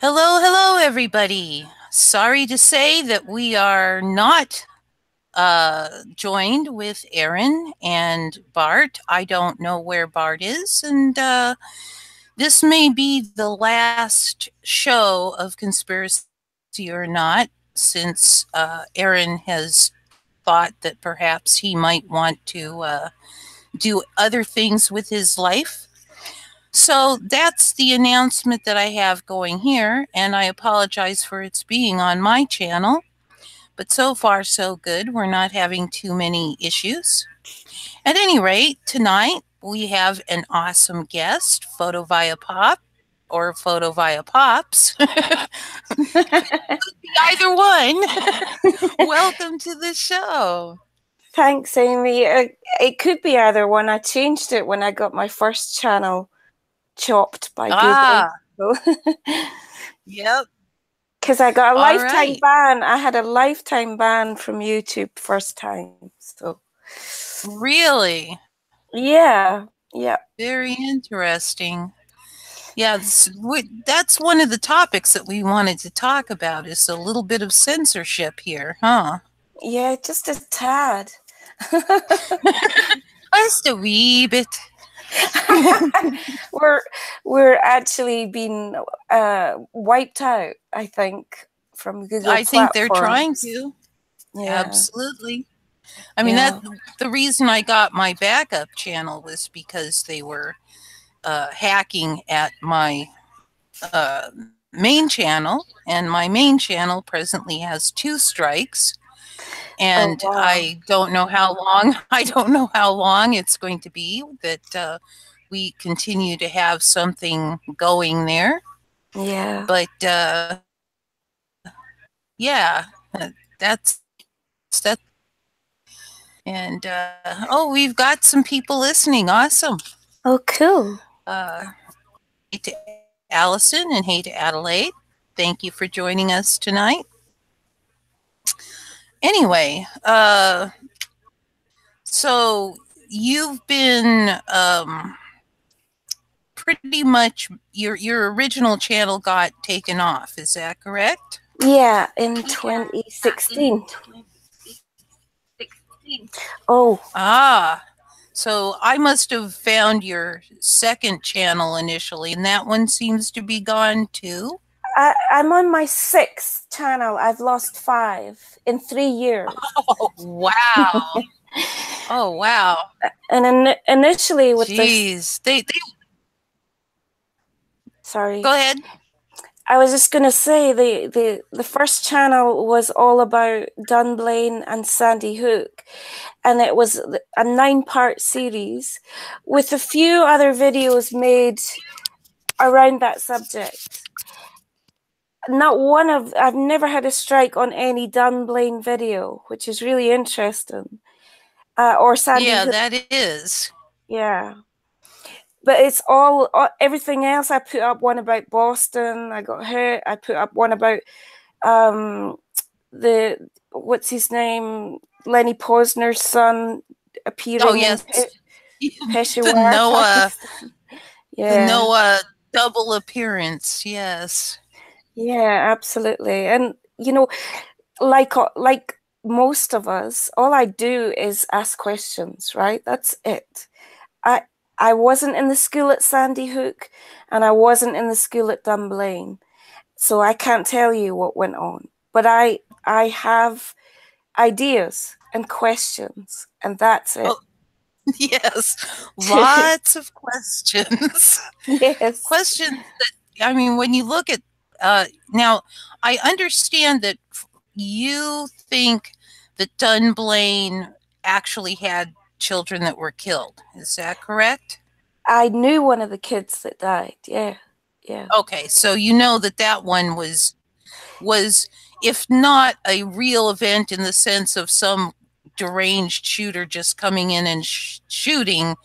Hello, hello, everybody. Sorry to say that we are not joined with Aaron and Bart. I don't know where Bart is, and this may be the last show of Conspiracy or Not, since Aaron has thought that perhaps he might want to do other things with his life. So that's the announcement that I have going here, and I apologize for its being on my channel. But so far, so good. We're not having too many issues. At any rate, tonight we have an awesome guest, Photoviapop or Photoviapops. Either one. Welcome to the show. Thanks, Amy. It could be either one. I changed it when I got my first channel chopped by Google. Yep. Because I got a lifetime ban. I had a lifetime ban from YouTube first time. So really? Yeah. Very interesting. Yeah, that's one of the topics that we wanted to talk about, is a little bit of censorship here, huh? Yeah, just a tad. Just a wee bit. we're actually being wiped out, I think, from Google I think they're trying platforms. to. Yeah. Absolutely. I mean, the reason I got my backup channel was because they were hacking at my main channel, and my main channel presently has 2 strikes. And wow. I don't know how long it's going to be that we continue to have something going there. Yeah. But yeah, that's that. And oh, we've got some people listening. Awesome. Oh, cool. Hey to Allison and hey to Adelaide. Thank you for joining us tonight. Anyway, so you've been pretty much your original channel got taken off, is that correct? Yeah, in 2016. Oh. So I must have found your second channel initially, and that one seems to be gone too. I'm on my 6th channel. I've lost 5 in 3 years. Oh, wow. Oh, wow. And initially with this... Sorry. Go ahead. I was just going to say the first channel was all about Dunblane and Sandy Hook, and it was a 9-part series with a few other videos made around that subject. I've never had a strike on any Dunblane video, which is really interesting. Or Sandy Hook. Yeah, that is. Yeah. But it's everything else. I put up one about Boston. I got hurt. I put up one about what's his name? Lenny Posner's son appearing in Peshawar. The Noah. Yeah. The Noah double appearance. Yes. Yeah, absolutely. And you know, like most of us, all I do is ask questions, right? That's it. I wasn't in the school at Sandy Hook, and I wasn't in the school at Dunblane, so I can't tell you what went on. But I have ideas and questions, and that's it. Oh, yes, lots of questions. Yes. Questions that, I mean, when you look at, now, I understand that you think that Dunblane actually had children that were killed. Is that correct? I knew one of the kids that died. Yeah. Okay, so you know that one was, if not a real event in the sense of some deranged shooter just coming in and shooting,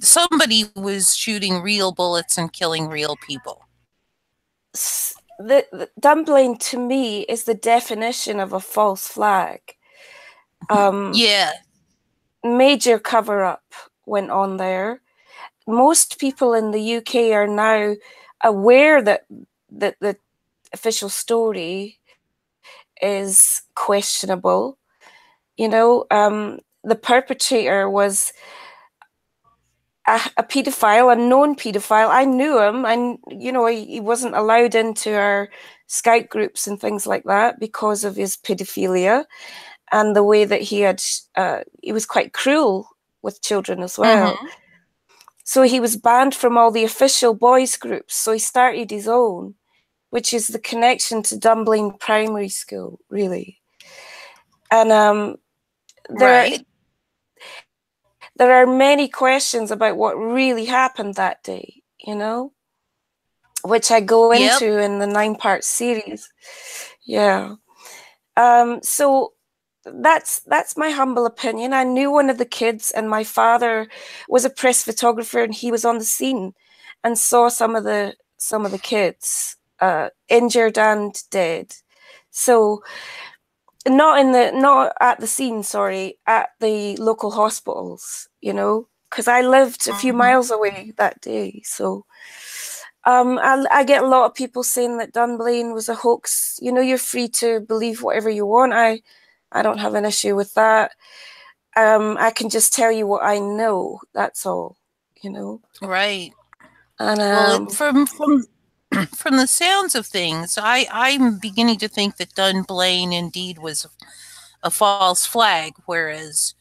somebody was shooting real bullets and killing real people. The Dunblane to me is the definition of a false flag. Yeah. Major cover-up went on there. Most people in the UK are now aware that the official story is questionable. The perpetrator was a pedophile, a known pedophile. I knew him, and he wasn't allowed into our scout groups and things like that because of his pedophilia and the way that he was quite cruel with children as well. So he was banned from all the official boys groups. So he started his own, which is the connection to Dunblane Primary School, really. And Right. there are many questions about what really happened that day, which I go into in the 9-part series. Yeah. So that's my humble opinion. I knew one of the kids, and my father was a press photographer, and he was on the scene and saw some of the kids injured and dead. So not at the scene, sorry, at the local hospitals, because I lived a few miles away that day. So I get a lot of people saying that Dunblane was a hoax. You're free to believe whatever you want. I don't have an issue with that. I can just tell you what I know. That's all, Right. And well, from the sounds of things, I'm beginning to think that Dunblane indeed was a false flag, whereas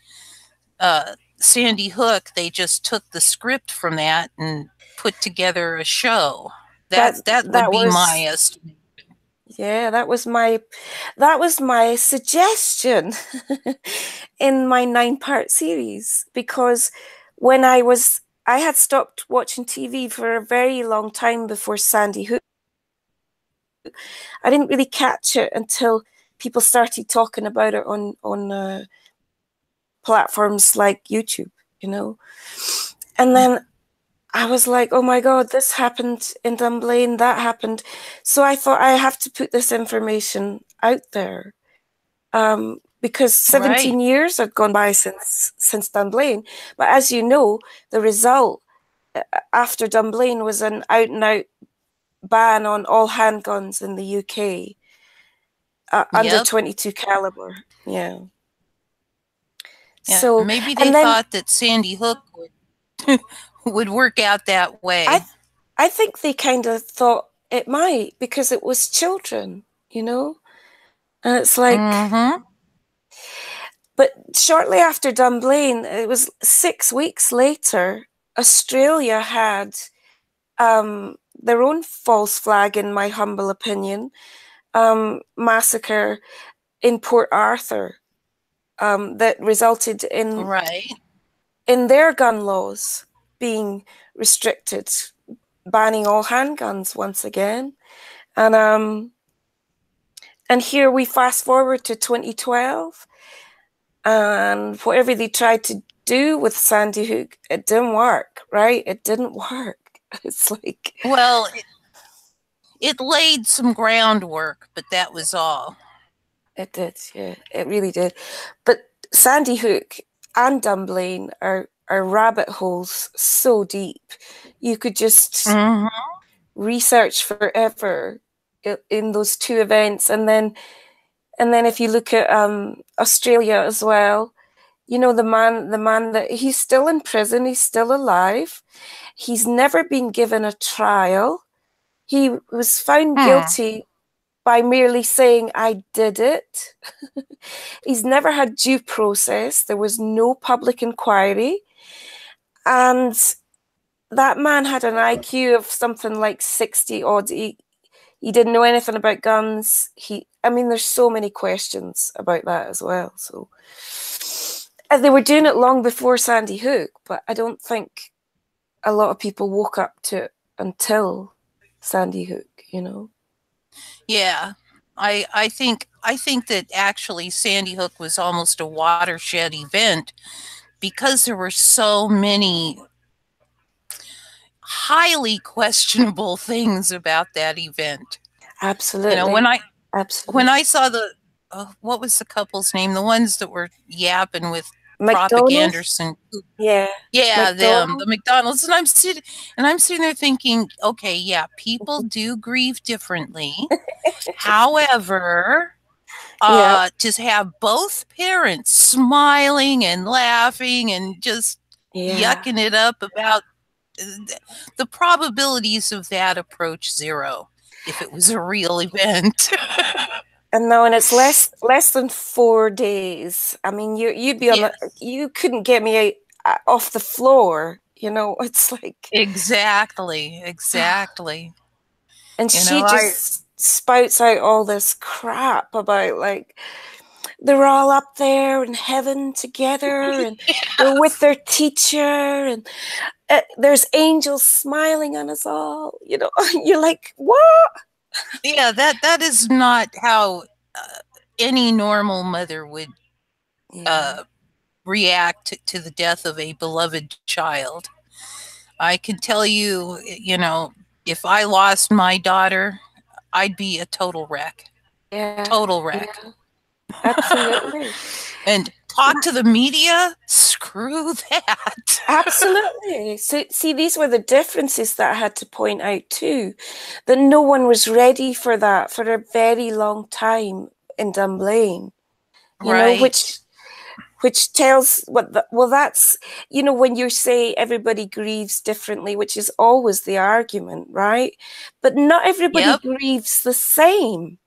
Sandy Hook, they just took the script from that and put together a show. That would be my estimate. Yeah, that was my suggestion in my 9-part series, because when I had stopped watching TV for a very long time before Sandy Hook. I didn't really catch it until people started talking about it on platforms like YouTube, and then I was like, oh my God, this happened in Dunblane, that happened. So I thought I have to put this information out there, because 17 years had gone by since Dunblane. But as you know, the result after Dunblane was an out-and-out ban on all handguns in the UK, under 22 caliber. Yeah. So maybe they thought that Sandy Hook would work out that way. I think they kind of thought it might, because it was children, and it's like. But shortly after Dunblane, it was 6 weeks later, Australia had their own false flag, in my humble opinion, massacre in Port Arthur, that resulted in their gun laws being restricted, banning all handguns once again. And here we fast forward to 2012, and whatever they tried to do with Sandy Hook, it didn't work, right? It didn't work. It's like... Well, it laid some groundwork, but that was all. It did, yeah. It really did. But Sandy Hook and Dunblane are rabbit holes so deep. You could just research forever in those two events. And then if you look at Australia as well, the man that he's still in prison, he's still alive. He's never been given a trial. He was found guilty by merely saying, I did it. He's never had due process. There was no public inquiry. And that man had an IQ of something like 60 odd. He didn't know anything about guns. There's so many questions about that as well. So they were doing it long before Sandy Hook, but I don't think a lot of people woke up to it until Sandy Hook, Yeah, I think that actually Sandy Hook was almost a watershed event, because there were so many highly questionable things about that event. Absolutely. When I saw the what was the couple's name? The ones that were yapping with McDonald's. propaganders and Yeah, yeah, them, the McDonald's. McDonald's, and I'm sitting there thinking, okay, yeah, people do grieve differently. However, Yeah, to have both parents smiling and laughing and just yeah. yucking it up about the probabilities of that approach zero if it was a real event. And now, and it's less than 4 days. I mean, you'd be on the, Yes, you couldn't get me off the floor. It's like, exactly, exactly. and You know, she I just spouts out all this crap about like they're all up there in heaven together, and they're with their teacher, and there's angels smiling on us all. You're like, what? yeah, that is not how any normal mother would Yeah, uh, react to the death of a beloved child. I can tell you, if I lost my daughter, I'd be a total wreck. yeah, Total wreck. yeah, absolutely. And talk to the media? Screw that. Absolutely. So, see, these were the differences that I had to point out too, that no one was ready for that for a very long time in Dunblane, Right. which tells well, that's, when you say everybody grieves differently, which is always the argument, right? But not everybody Yep. grieves the same.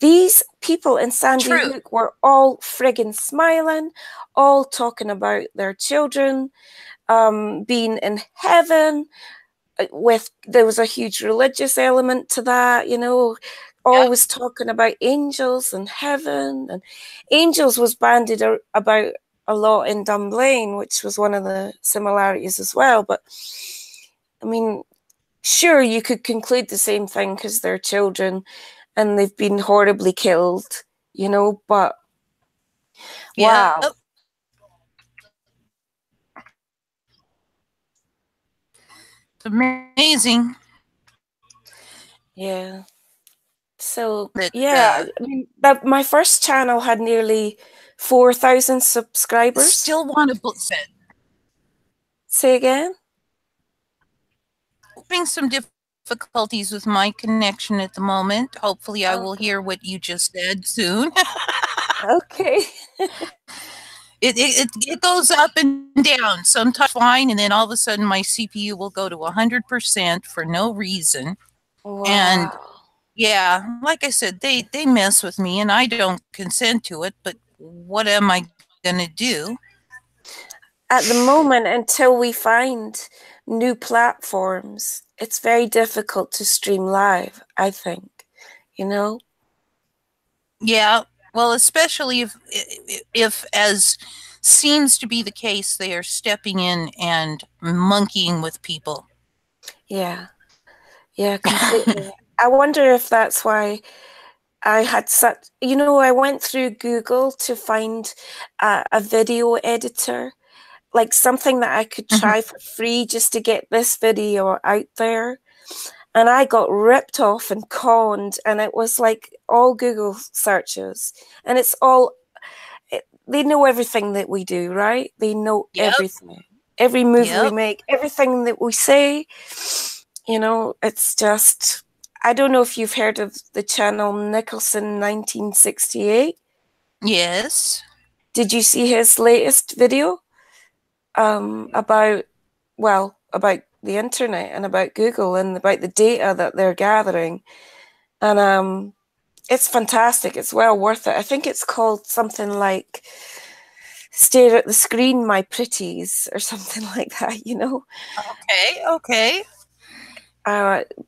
These people in Sandy True. Hook were all friggin' smiling, all talking about their children being in heaven. There was a huge religious element to that, Yep. always talking about angels and heaven, and angels was bandied about a lot in Dunblane, which was one of the similarities as well. But I mean, sure, you could conclude the same thing because they're children and they've been horribly killed, but Yep. wow. It's amazing Yeah. So that yeah, I mean, that my first channel had nearly 4,000 subscribers. still want to book set. Say again? Having some difficulties with my connection at the moment. Hopefully, I will Okay. hear what you just said soon. Okay. It goes up and down. Sometimes fine, and then all of a sudden my CPU will go to 100% for no reason. And Wow. yeah, like I said, they mess with me, and I don't consent to it. But what am I gonna do? At the moment, until we find new platforms, it's very difficult to stream live, I think, you know? Yeah, well, especially if as seems to be the case, they are stepping in and monkeying with people. Yeah. Yeah, completely. I wonder if that's why I had such, I went through Google to find a video editor, like something that I could Mhm. try for free just to get this video out there. And I got ripped off and conned, and it was like all Google searches. And they know everything that we do, right? They know Yep, everything. Every move we yep. make, everything that we say, it's just, I don't know if you've heard of the channel Nicholson 1968. Yes. Did you see his latest video about, about the internet and about Google and about the data that they're gathering? And it's fantastic. It's well worth it. I think it's called something like Stare at the Screen, My Pretties, or something like that. Okay, okay.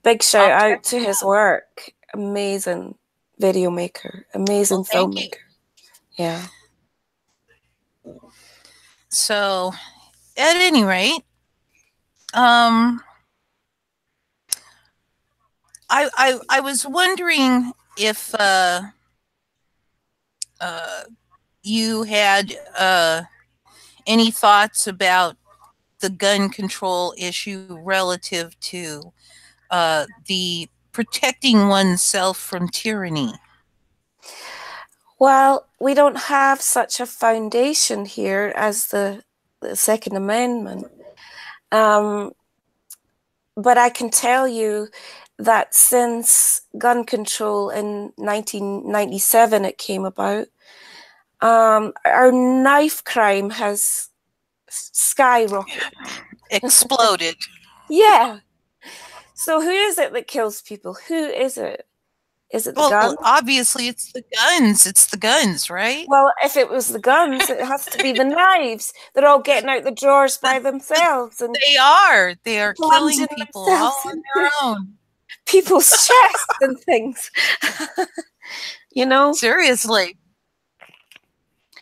Big shout I'll check out it to his out. work. Amazing video maker, amazing Well, thank you. filmmaker. Yeah. So, at any rate, um, I was wondering if uh, you had any thoughts about the gun control issue relative to the protecting oneself from tyranny. Well, we don't have such a foundation here as the Second Amendment. But I can tell you that since gun control in 1997 it came about, our knife crime has skyrocketed. Exploded. Yeah. So who is it that kills people? Who is it? Is it the gun? Well, obviously it's the guns. It's the guns, right? Well, if it was the guns, it has to be the knives. They're all getting out the drawers by themselves and They are. They are plunging killing people all themselves on their into own. people's chests and things. You know? Seriously.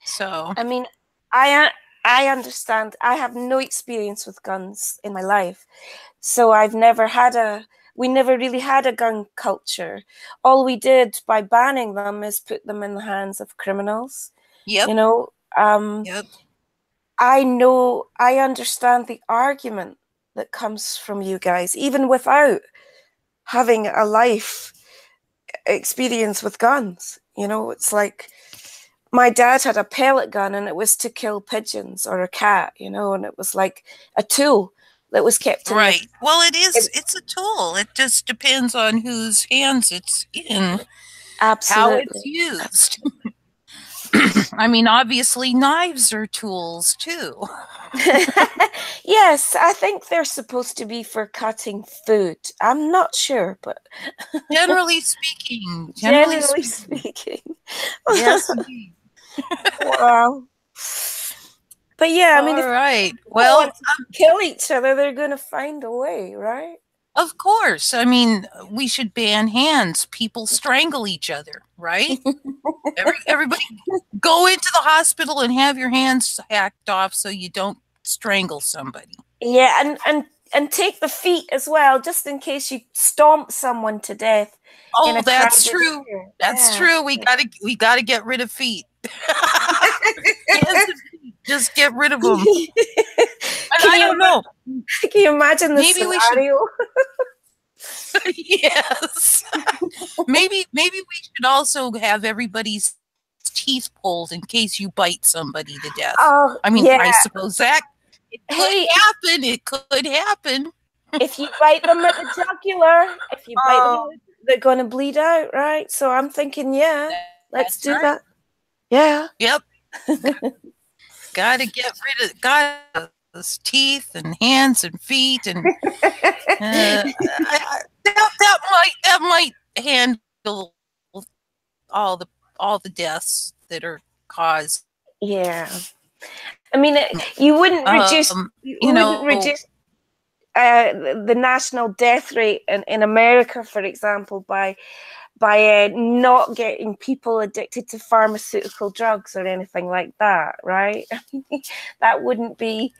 So, I mean, I understand. I have no experience with guns in my life. So we never really had a gun culture. All we did by banning them is put them in the hands of criminals. yep. You know, Yep. I understand the argument that comes from you guys, even without having a life experience with guns. You know, it's like my dad had a pellet gun and it was to kill pigeons or a cat, you know, and it was like a tool that was kept in Right. Well, it, it's a tool. It just depends on whose hands it's in, how it's absolutely. used. I mean, obviously knives are tools too. Yes, I think they're supposed to be for cutting food. I'm not sure, but Generally speaking, generally generally speaking. speaking. Yes, indeed. Wow. But yeah, I mean, All if right. people don't Well, want to kill each other, they're going to find a way, right? of course. I mean, we should ban hands. People strangle each other, right? Everybody go into the hospital and have your hands hacked off so you don't strangle somebody. Yeah, and take the feet as well, just in case you stomp someone to death in Oh, a that's crowded true. area. That's Yeah. true. We gotta get rid of feet. Hands and feet. Just get rid of them. And Can I you don't know. can you imagine the Maybe we should. scenario? Yes. Maybe we should also have everybody's teeth pulled in case you bite somebody to death. Oh, I mean, yeah. I suppose that it could Hey, happen. It could happen. if you bite them at the jugular, if you bite them, Oh, they're going to bleed out, right? So I'm thinking, yeah, let's that's do right. that. Yeah. Yep. Got to get rid of got those teeth and hands and feet and that might handle all the all the deaths that are caused. Yeah. I mean, you wouldn't reduce you You wouldn't know, reduce the national death rate in America, for example, by not getting people addicted to pharmaceutical drugs or anything like that, right? That wouldn't be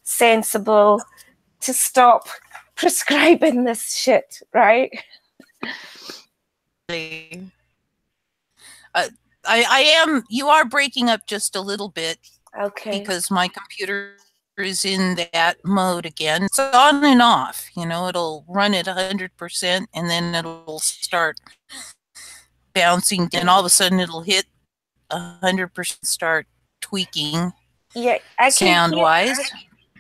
sensible to stop prescribing this shit, right? I am. You are breaking up just a little bit Okay. because my computer is in that mode again. It's on and off. You know, it'll run at 100% and then it'll start bouncing, and all of a sudden it'll hit 100%, start tweaking. Yeah, Sound wise.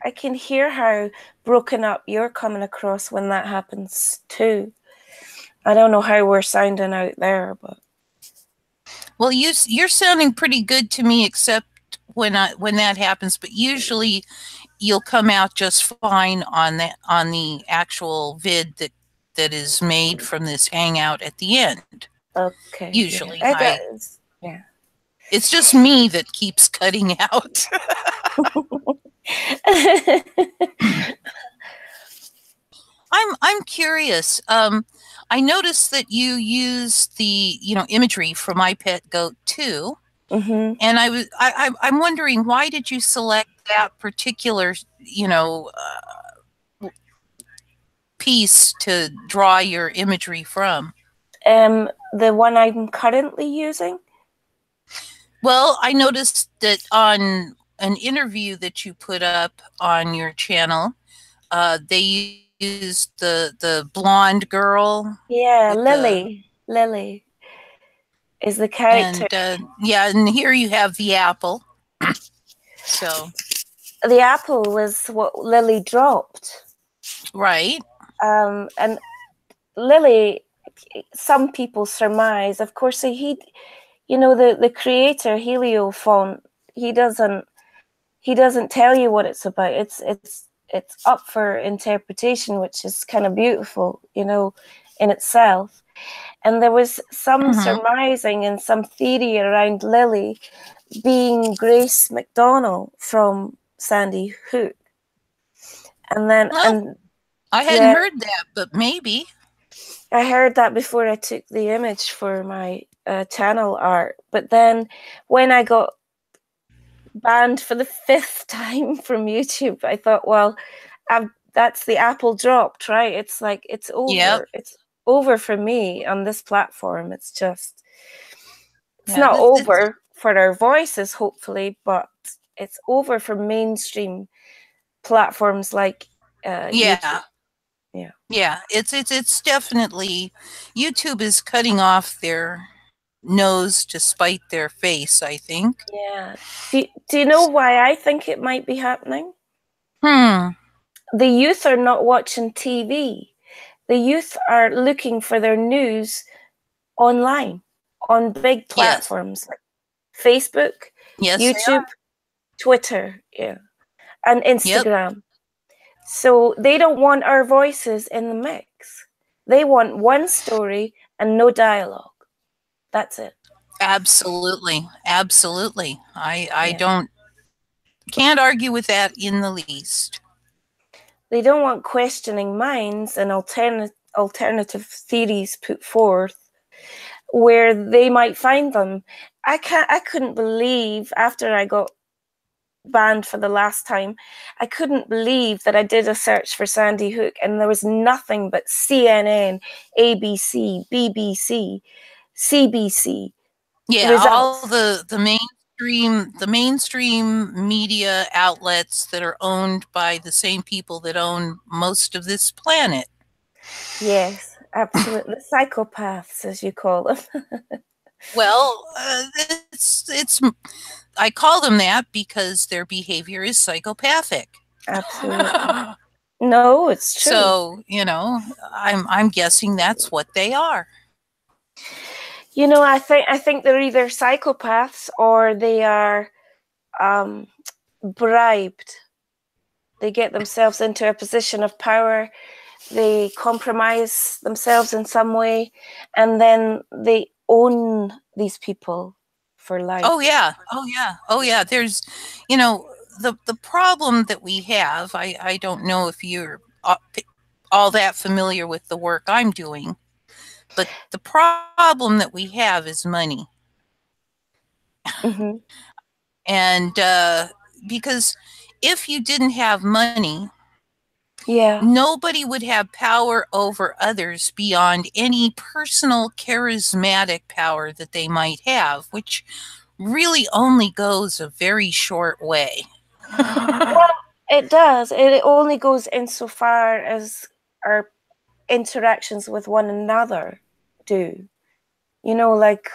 I can hear how broken up you're coming across when that happens too. I don't know how we're sounding out there, but well, you're sounding pretty good to me, except when that happens. But usually, you'll come out just fine on the actual vid that is made from this hangout at the end. okay. Usually, Yeah. Yeah. It's just me that keeps cutting out. I'm curious. I noticed that you use the imagery from My Pet Goat too, Mm-hmm. and I'm wondering, why did you select that particular piece to draw your imagery from? The one I'm currently using. Well, I noticed that on an interview that you put up on your channel, they used the blonde girl. Yeah, with Lily. Lily. is the character. And yeah, and here you have the apple. So The apple was what Lily dropped. right. And Lily, some people surmise, of course, the creator, Heliofont, he doesn't tell you what it's about. It's up for interpretation, which is kind of beautiful, in itself. And there was some surmising and some theory around Lily being Grace McDonald from Sandy Hook. And then, Well, I hadn't heard that, but maybe. I heard that before I took the image for my channel art. But then when I got banned for the 5th time from YouTube, I thought, well, that's the apple dropped, right? It's like, it's over. Yep. It's over for me on this platform. It's not over for our voices, hopefully, but it's over for mainstream platforms like YouTube. Yeah, it's definitely, YouTube is cutting off their nose to spite their face, I think. Yeah. Do you know why I think it might be happening? The youth are not watching TV. The youth are looking for their news online on big platforms like Facebook, YouTube, Twitter, and Instagram. Yep. So they don't want our voices in the mix. They want one story and no dialogue. That's it. Absolutely. Absolutely. I can't argue with that in the least. They don't want questioning minds and alternative theories put forth where they might find them. I couldn't believe, after I got banned for the last time, I couldn't believe that I did a search for Sandy Hook and there was nothing but CNN, ABC, BBC, CBC. Yeah, results. All the mainstream media outlets that are owned by the same people that own most of this planet. Yes, absolutely. Psychopaths, as you call them. Well, it's I call them that because their behavior is psychopathic. Absolutely. No, it's true. So, I'm guessing that's what they are. I think they're either psychopaths or they are bribed. They get themselves into a position of power. They compromise themselves in some way, and then they own these people for life. Oh yeah. There's, the problem that we have. I don't know if you're all that familiar with the work I'm doing, but the problem that we have is money. Mm-hmm. And because if you didn't have money, nobody would have power over others beyond any personal charismatic power that they might have, which really only goes a very short way. Well, it does. It only goes insofar as our interactions with one another do. Like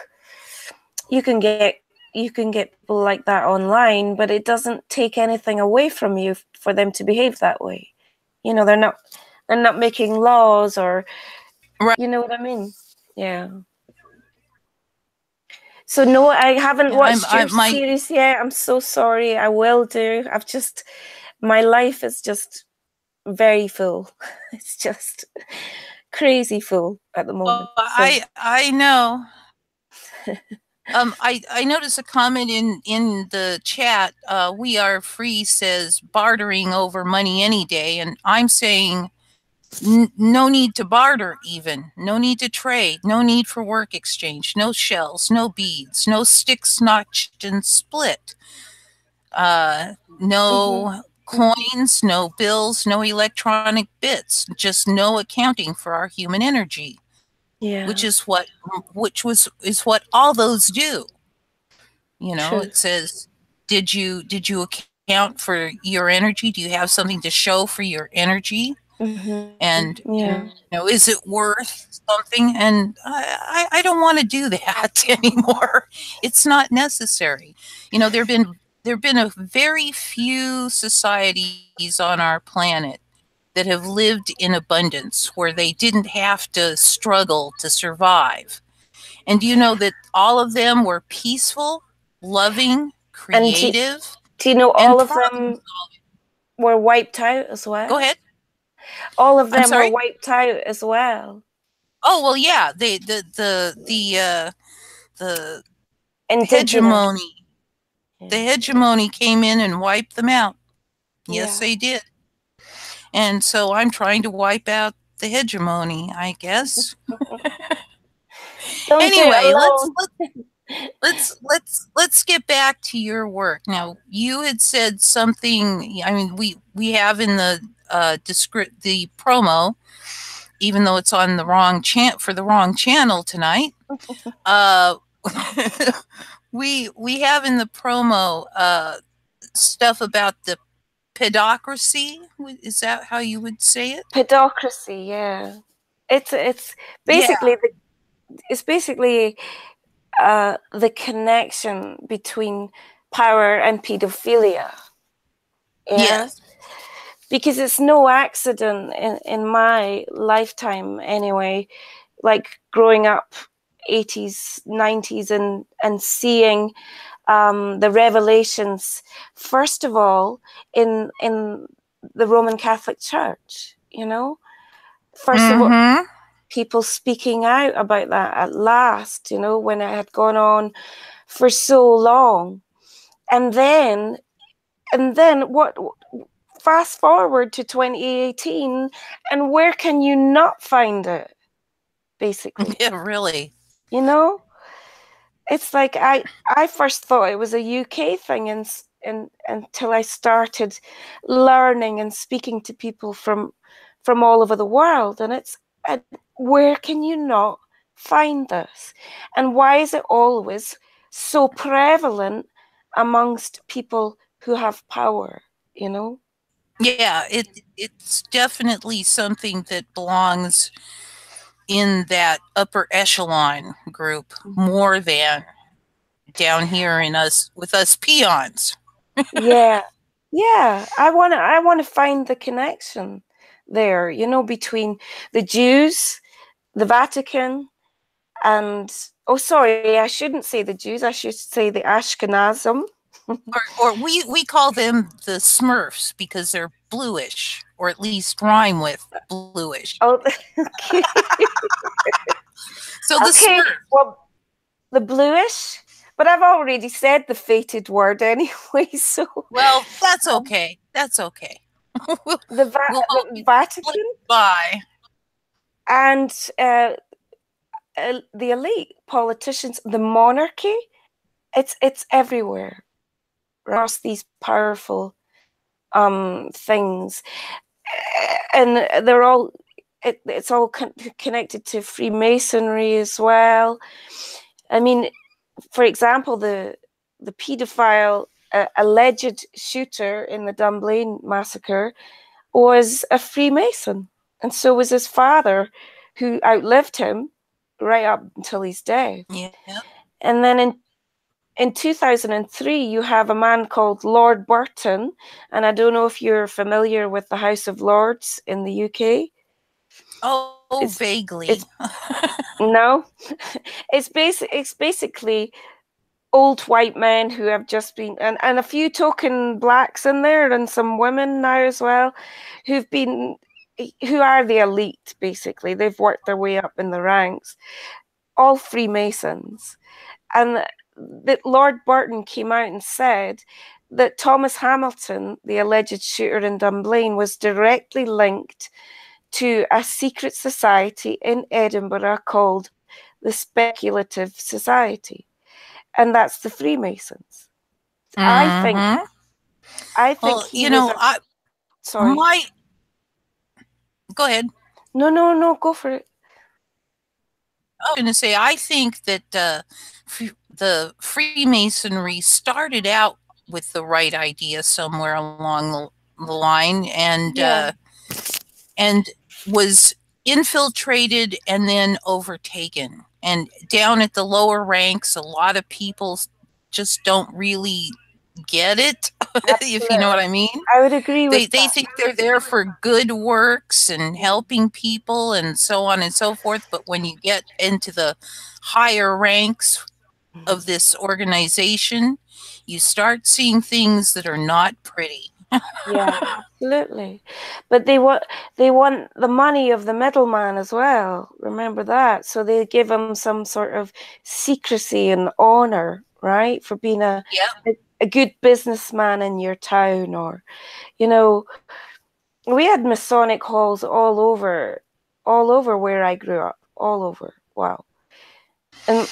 you can get people like that online, but it doesn't take anything away from you for them to behave that way. They're not making laws or, right. You know what I mean? Yeah. So no, I haven't watched your series yet. I'm so sorry. I will do. My life is just very full. It's just crazy full at the moment. I know. I noticed a comment in the chat. We Are Free says bartering over money any day, and I'm saying no need to barter, even no need to trade, no need for work exchange, no shells, no beads, no sticks notched and split, no coins, no bills, no electronic bits, just no accounting for our human energy. Yeah. Which is what all those do. True. It says, did you account for your energy? Do you have something to show for your energy? And, Yeah. is it worth something? And I don't want to do that anymore. It's not necessary. There have been a very few societies on our planet that have lived in abundance where they didn't have to struggle to survive. And do you know that all of them were peaceful, loving, And creative, do you know and all of problem them solving? were wiped out as Go well? ahead. All of I'm them were sorry. wiped out as well. Oh well, yeah. The Indigenous. hegemony, the Yeah. hegemony came in and wiped them out. Yes, Yeah. they did. And so I'm trying to wipe out the hegemony, I guess. Don't do it Anyway, alone. let's get back to your work. Now, you had said something. I mean, we have in the the promo, even though it's on the wrong for the wrong channel tonight. Uh, we have in the promo stuff about the pedocracy. Is that how you would say it? Pedocracy, yeah. It's Yeah. basically the connection between power and pedophilia. Yeah. Yes. Because it's no accident in my lifetime anyway, like growing up 80s, 90s and seeing the revelations, first of all, in the Roman Catholic Church, First of all, Mm-hmm. people speaking out about that at last, when it had gone on for so long. And then what, fast forward to 2018, and where can you not find it, basically? Yeah, really. You know? It's like I first thought it was a UK thing and until I started learning and speaking to people from all over the world. And where can you not find this? And why is it always so prevalent amongst people who have power, Yeah, it's definitely something that belongs in that upper echelon group more than down here in us with us peons. Yeah. Yeah. I want to find the connection there, between the Jews, the Vatican, and oh, sorry, I shouldn't say the Jews. I should say the Ashkenazim. Or we call them the Smurfs because they're bluish, or at least rhyme with bluish. Oh, okay. So the Okay. Smurf. Well, the bluish, but I've already said the fated word anyway. So, Well, that's okay. That's okay. we'll, hope the you slip Vatican by. and the elite politicians, the monarchy. It's everywhere across these powerful things, and they're all it's all connected to Freemasonry as well. I mean, for example, the pedophile alleged shooter in the Dunblane massacre was a Freemason, and so was his father, who outlived him right up until his death. Yeah. And then in 2003, you have a man called Lord Burton, and I don't know if you're familiar with the House of Lords in the UK. Oh, It's vaguely. it's no, it's basically old white men who have just been and a few token blacks in there and some women now as well who are the elite. Basically, they've worked their way up in the ranks, all Freemasons. And that Lord Burton came out and said that Thomas Hamilton, the alleged shooter in Dunblane, was directly linked to a secret society in Edinburgh called the Speculative Society, and that's the Freemasons. I think Mm-hmm. I think Well, he was a sorry. my go ahead. No, go for it. I was going to say, I think that the Freemasonry started out with the right idea somewhere along the line, Yeah. and was infiltrated and then overtaken. And down at the lower ranks, a lot of people just don't really get it, if you know what Absolutely. I mean. I would agree with They that. think they're there for good works and helping people and so on and so forth. But when you get into the higher ranks of this organization, you start seeing things that are not pretty. Yeah, absolutely. But they want the money of the middleman as well. Remember that. So they give him some sort of secrecy and honor, right? For being Yep. a good businessman in your town, or you know, we had Masonic halls all over where I grew up, all over. Wow. And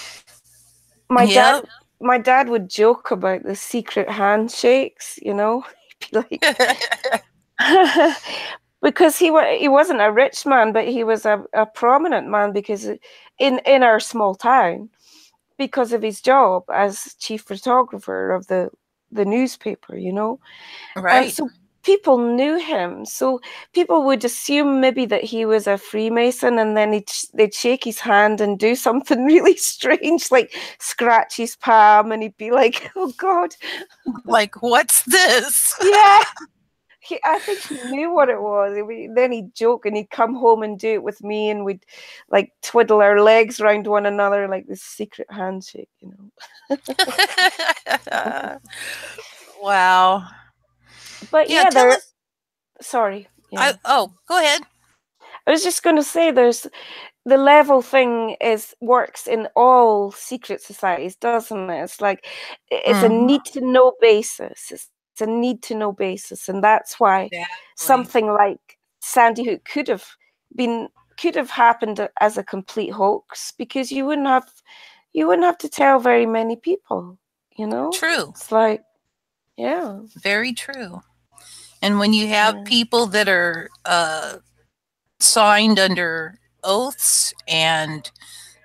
my dad Yep. my dad would joke about the secret handshakes, you know. He'd be like because he wasn't a rich man, but he was a prominent man because in our small town, because of his job as chief photographer of the newspaper, you know. And Right. so people knew him. So people would assume maybe that he was a Freemason, and then they'd shake his hand and do something really strange, like scratch his palm, and he'd be like, "Oh God." Like, what's this? Yeah. I think he knew what it was. Then he'd joke and he'd come home and do it with me, and we'd like twiddle our legs around one another like this secret handshake, you know. Wow. But Yeah, yeah, tell us. sorry. Yeah. Go ahead. I was just going to say there's the level thing works in all secret societies, doesn't it? It's like it's a Mm-hmm. need to know basis. It's a need to know basis, and that's why Exactly. something like Sandy Hook been could have happened as a complete hoax, because you wouldn't have to tell very many people, you know? True. It's like, yeah. Very true. And when you have Yeah. people that are signed under oaths and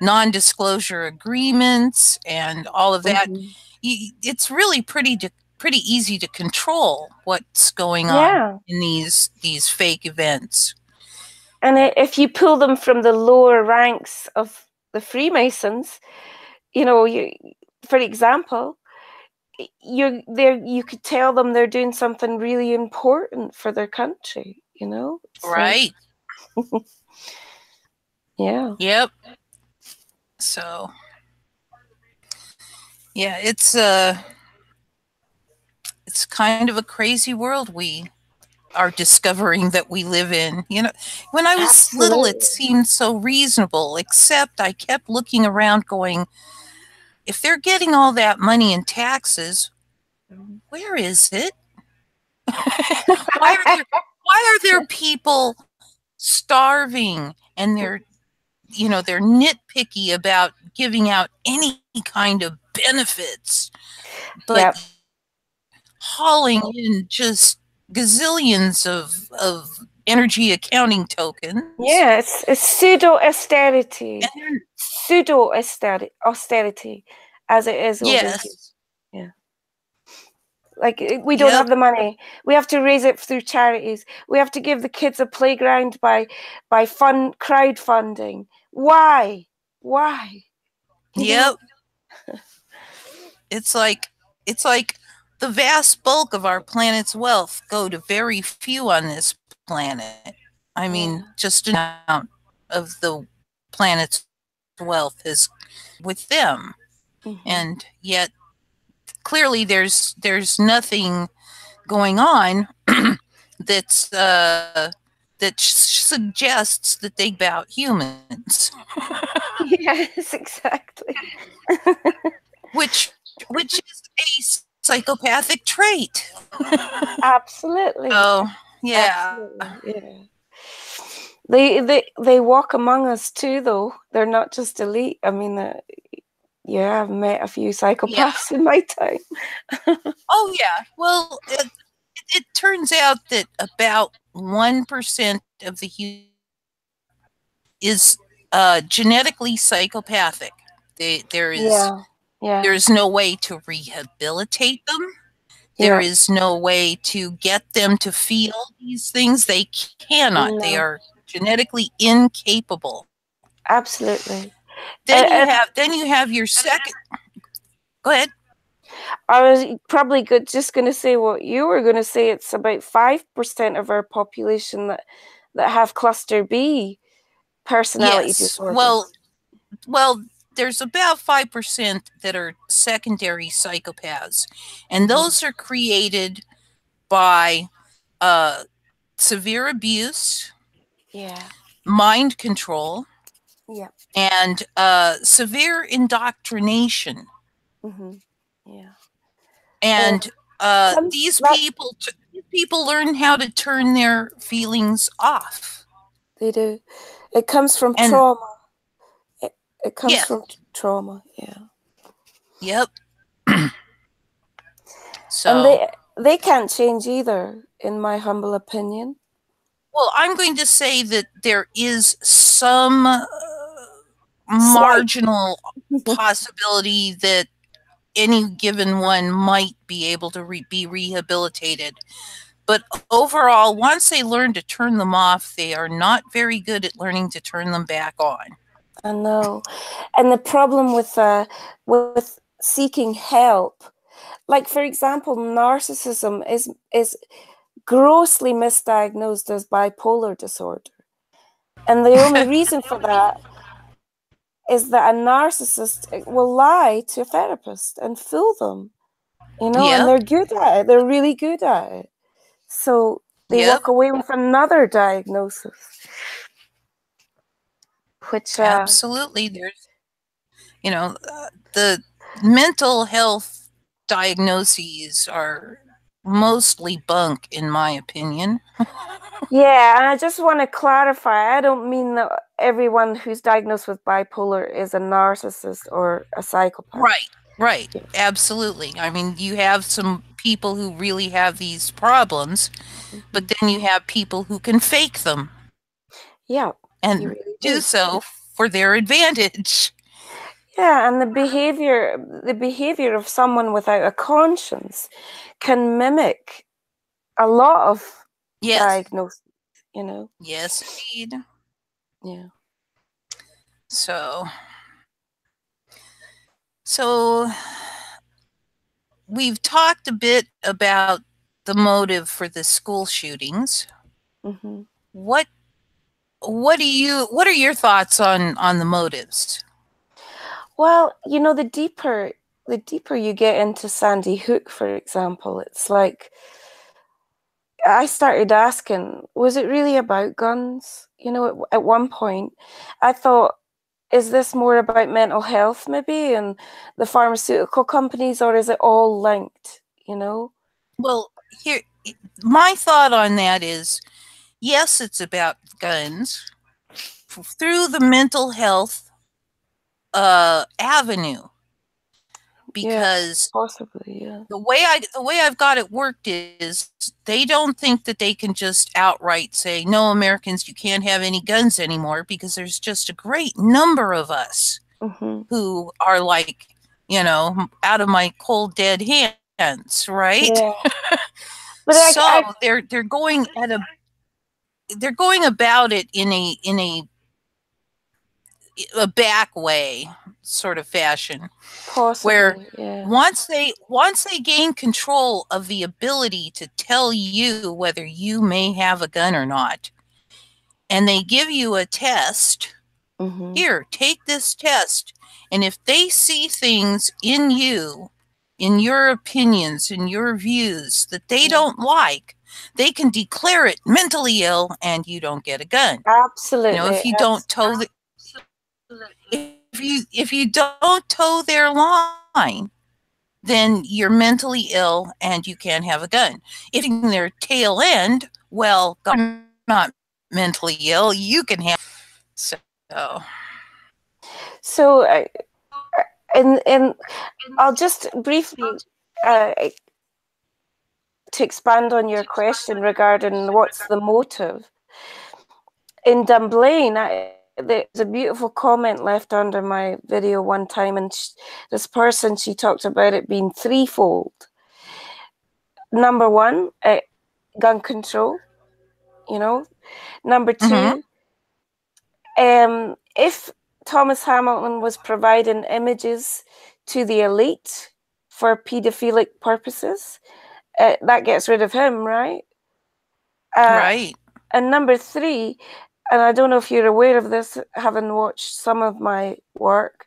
non-disclosure agreements and all of that, Mhm. it's really pretty easy to control what's going on Yeah. in these fake events. And if you pull them from the lower ranks of the Freemasons, you know, for example, you could tell them they're doing something really important for their country, you know? It's like, Right. yeah. Yep. So, yeah, it's kind of a crazy world we are discovering that we live in. You know, when I was little, it Absolutely. seemed so reasonable, except I kept looking around going, if they're getting all that money in taxes, where is it? Why are there people starving and they're nitpicky about giving out any kind of benefits, but Yep. hauling in just gazillions of energy accounting tokens. Yeah, it's And pseudo austerity, as it is over here. yes, Yeah. Like we don't yep, have the money. We have to raise it through charities. We have to give the kids a playground by crowdfunding. Why? Why? You yep. know? It's like the vast bulk of our planet's wealth go to very few on this planet. I mean, Yeah. just an amount of the planet's wealth is with them, Hmm. and yet clearly there's nothing going on that's that suggests that they about humans, Yes, exactly. which which is a psychopathic trait. Absolutely. Oh yeah, Absolutely. Yeah. They walk among us too, though. They're not just elite. I mean, yeah, I've met a few yeah. psychopaths in my time. Oh yeah. Well, it turns out that about 1% of the human is genetically psychopathic. There is Yeah. Yeah. there's no way to rehabilitate them. There Yeah. is no way to get them to feel these things. They cannot. They No. are genetically incapable. Absolutely. Then And you have your second. Go ahead. I was probably just going to say what you were going to say. It's about 5% of our population that have cluster B personality Yes. disorders. Well, there's about 5% that are secondary psychopaths, and Mm-hmm. those are created by severe abuse, Yeah. mind control, Yeah. and severe indoctrination. Mm-hmm. Yeah. And Comes these that people learn how to turn their feelings off. they do. It comes from And trauma. It comes yeah, from trauma. Yeah. yep. And So, they can't change either, in my humble opinion. well, I'm going to say that there is some Slight. marginal possibility that any given one might be able to be rehabilitated. But overall, once they learn to turn them off, they are not very good at learning to turn them back on. I know. And the problem with seeking help, like for example, narcissism is grossly misdiagnosed as bipolar disorder. And the only reason for that is that a narcissist will lie to a therapist and fool them, and Yep, they're good at it. They're really good at it. So they yep, walk away with another diagnosis, which, absolutely. There's, the mental health diagnoses are mostly bunk, in my opinion. yeah, and I just want to clarify, I don't mean that everyone who's diagnosed with bipolar is a narcissist or a psychopath. Right, right, Yeah. absolutely. I mean, you have some people who really have these problems, but Mhm. then you have people who can fake them Yeah, you and really do do. so for their advantage. Yeah, and the behavior of someone without a conscience can mimic a lot of Yes, diagnoses. yes, indeed. Yeah. So, so we've talked a bit about the motive for the school shootings. Mm-hmm. What what are your thoughts on the motives? Well, the deeper you get into Sandy Hook, for example, it's like I started asking, was it really about guns? At one point, I thought, is this more about mental health, maybe, and the pharmaceutical companies, or is it all linked? Well, here my thought on that is yes, it's about guns through the mental health avenue, Yeah, because possibly, yeah. the way I've got it worked is they don't think that they can just outright say, no, Americans, you can't have any guns anymore, because there's just a great number of us Mm-hmm. who are like, out of my cold dead hands, right? Yeah, but So they're going about it in a back way sort of fashion, where possibly, yeah. once they gain control of the ability to tell you whether you may have a gun or not, and they give you a test, Mm-hmm. here, take this test, and if they see things in you, in your opinions, in your views that they Yeah, don't like, they can declare it mentally ill and you don't get a gun. absolutely. If you don't toe the if you don't toe their line, then you're mentally ill and you can't have a gun. If you're in their tail end, well, God, you're not mentally ill, you can have. So, So, and I'll just briefly, uh, to expand on your question regarding what's the motive. In Dunblane, there's a beautiful comment left under my video one time, and this person, she talked about it being threefold. number one, gun control. You know, number two, if Thomas Hamilton was providing images to the elite for pedophilic purposes, that gets rid of him, right? Right. And number three, and I don't know if you're aware of this, having watched some of my work,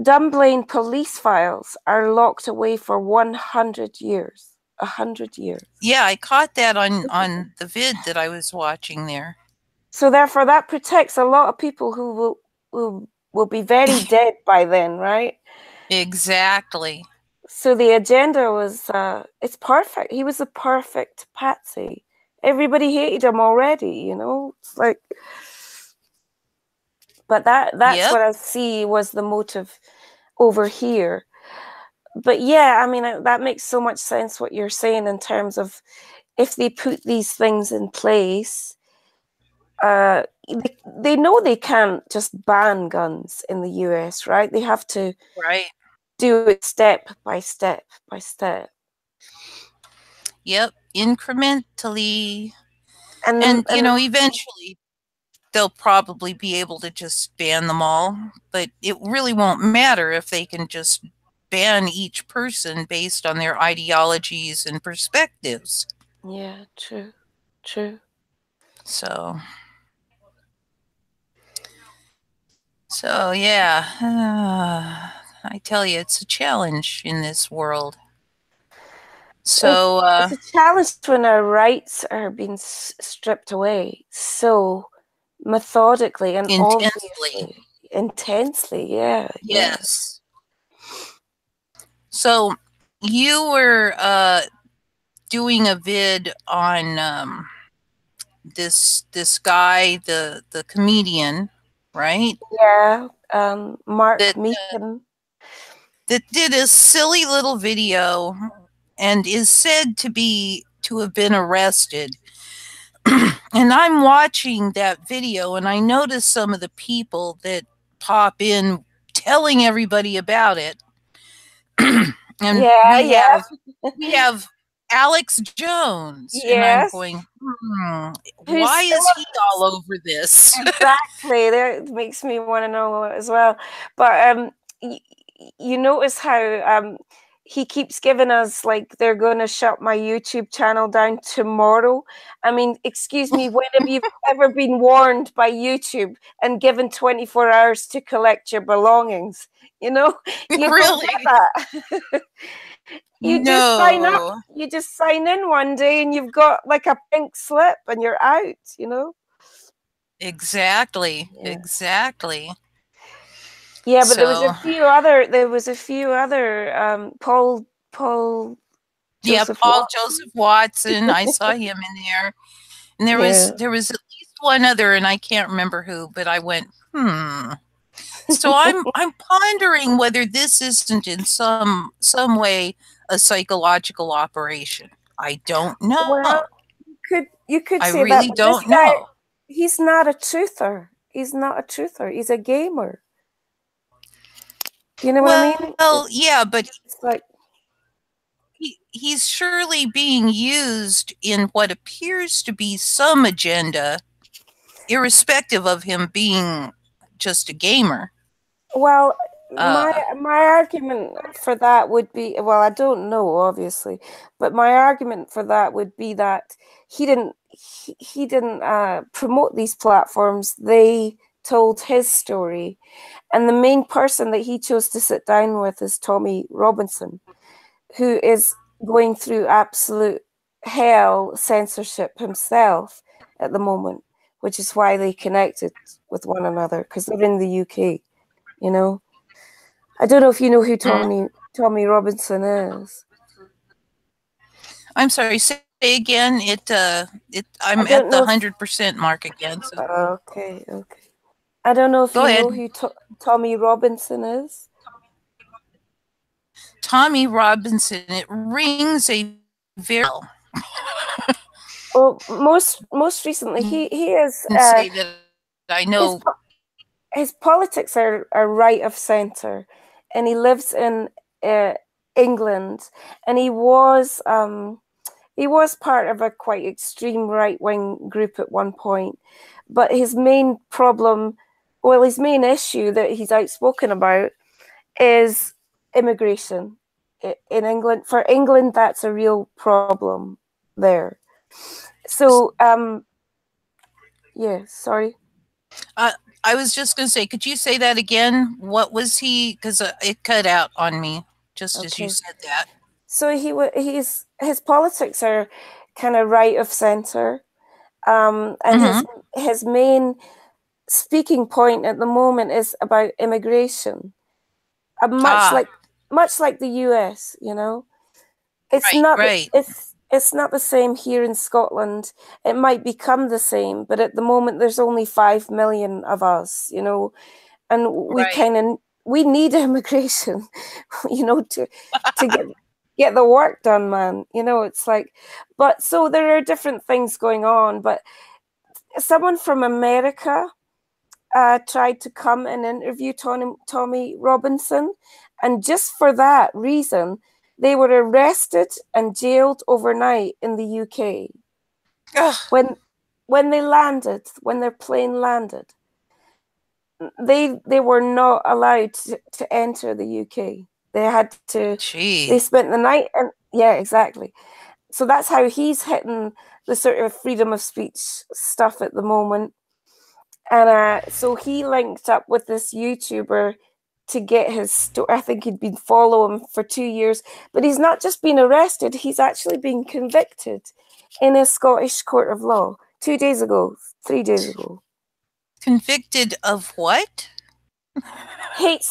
Dunblane police files are locked away for 100 years. 100 years. Yeah, I caught that on the vid that I was watching there. So therefore, that protects a lot of people who will be very dead by then, right? Exactly. So the agenda was, it's perfect. He was the perfect patsy. Everybody hated him already, you know? It's like, but that's what I see was the motive over here. But yeah, I mean, that makes so much sense what you're saying in terms of if they put these things in place, they know they can't just ban guns in the US, right? They have to do it step by step by step. Yep, incrementally. And you know, eventually they'll probably be able to just ban them all, but it really won't matter if they can just ban each person based on their ideologies and perspectives. Yeah, true, true. So yeah, I tell you, it's a challenge in this world. So it's a challenge when our rights are being stripped away so methodically and obviously, intensely. Yeah. Yes. So you were doing a vid on this guy, the comedian, right? Yeah. Mark Meekin. That did a silly little video and is said to have been arrested. And I'm watching that video and I notice some of the people that pop in telling everybody about it. And we have Alex Jones, and I'm going, why is he all over this? Exactly, that makes me want to know as well. But you notice how he keeps giving us like they're going to shut my YouTube channel down tomorrow. I mean, excuse me, when have you ever been warned by YouTube and given 24 hours to collect your belongings? You know, you don't get that. Just sign up. You just sign in one day and you've got like a pink slip and you're out, you know? Exactly. Yeah. Exactly. Yeah, but there was a few other Paul Joseph Watson. I saw him in there. And there was at least one other, and I can't remember who, but I went, So I'm pondering whether this isn't in some way a psychological operation. I don't know. Well, you could I say really that, don't know. He's not a truther. He's not a truther. He's a gamer. You know what I mean? Well, yeah, but it's like he's surely being used in what appears to be some agenda, irrespective of him being just a gamer. Well, my argument for that would be, well, I don't know, obviously, but my argument for that would be that he didn't promote these platforms. They told his story, and the main person that he chose to sit down with is Tommy Robinson, who is going through absolute hell censorship himself at the moment, which is why they connected with one another, because they're in the UK. You know, I don't know if you know who Tommy Robinson is. I'm sorry, say again. I'm at the 100% mark again. So. Okay. I don't know if you know who Tommy Robinson is. Tommy Robinson. It rings a very. Well, most recently, he is. Say that I know. His politics are right of center, and he lives in England, and he was part of a quite extreme right-wing group at one point. But his main problem, well, his main issue that he's outspoken about is immigration in England. For England, that's a real problem there. So, yeah, sorry. I was just going to say, could you say that again? What was he? Because it cut out on me just as you said that. So his politics are kind of right of center, and his main speaking point at the moment is about immigration, much like the US. You know, it's not the same here in Scotland. It might become the same, but at the moment there's only 5 million of us. You know, and we need immigration. You know, to get the work done, man. You know, it's like, but so there are different things going on. But someone from America tried to come and interview Tommy Robinson, and just for that reason, they were arrested and jailed overnight in the UK. When their plane landed, they were not allowed to enter the UK. They had to. They spent the night, and yeah, exactly. So that's how he's hitting the sort of freedom of speech stuff at the moment. And so he linked up with this YouTuber to get his story. I think he'd been following him for 2 years, but he's not just been arrested; he's actually been convicted in a Scottish court of law 3 days ago. Convicted of what? Hate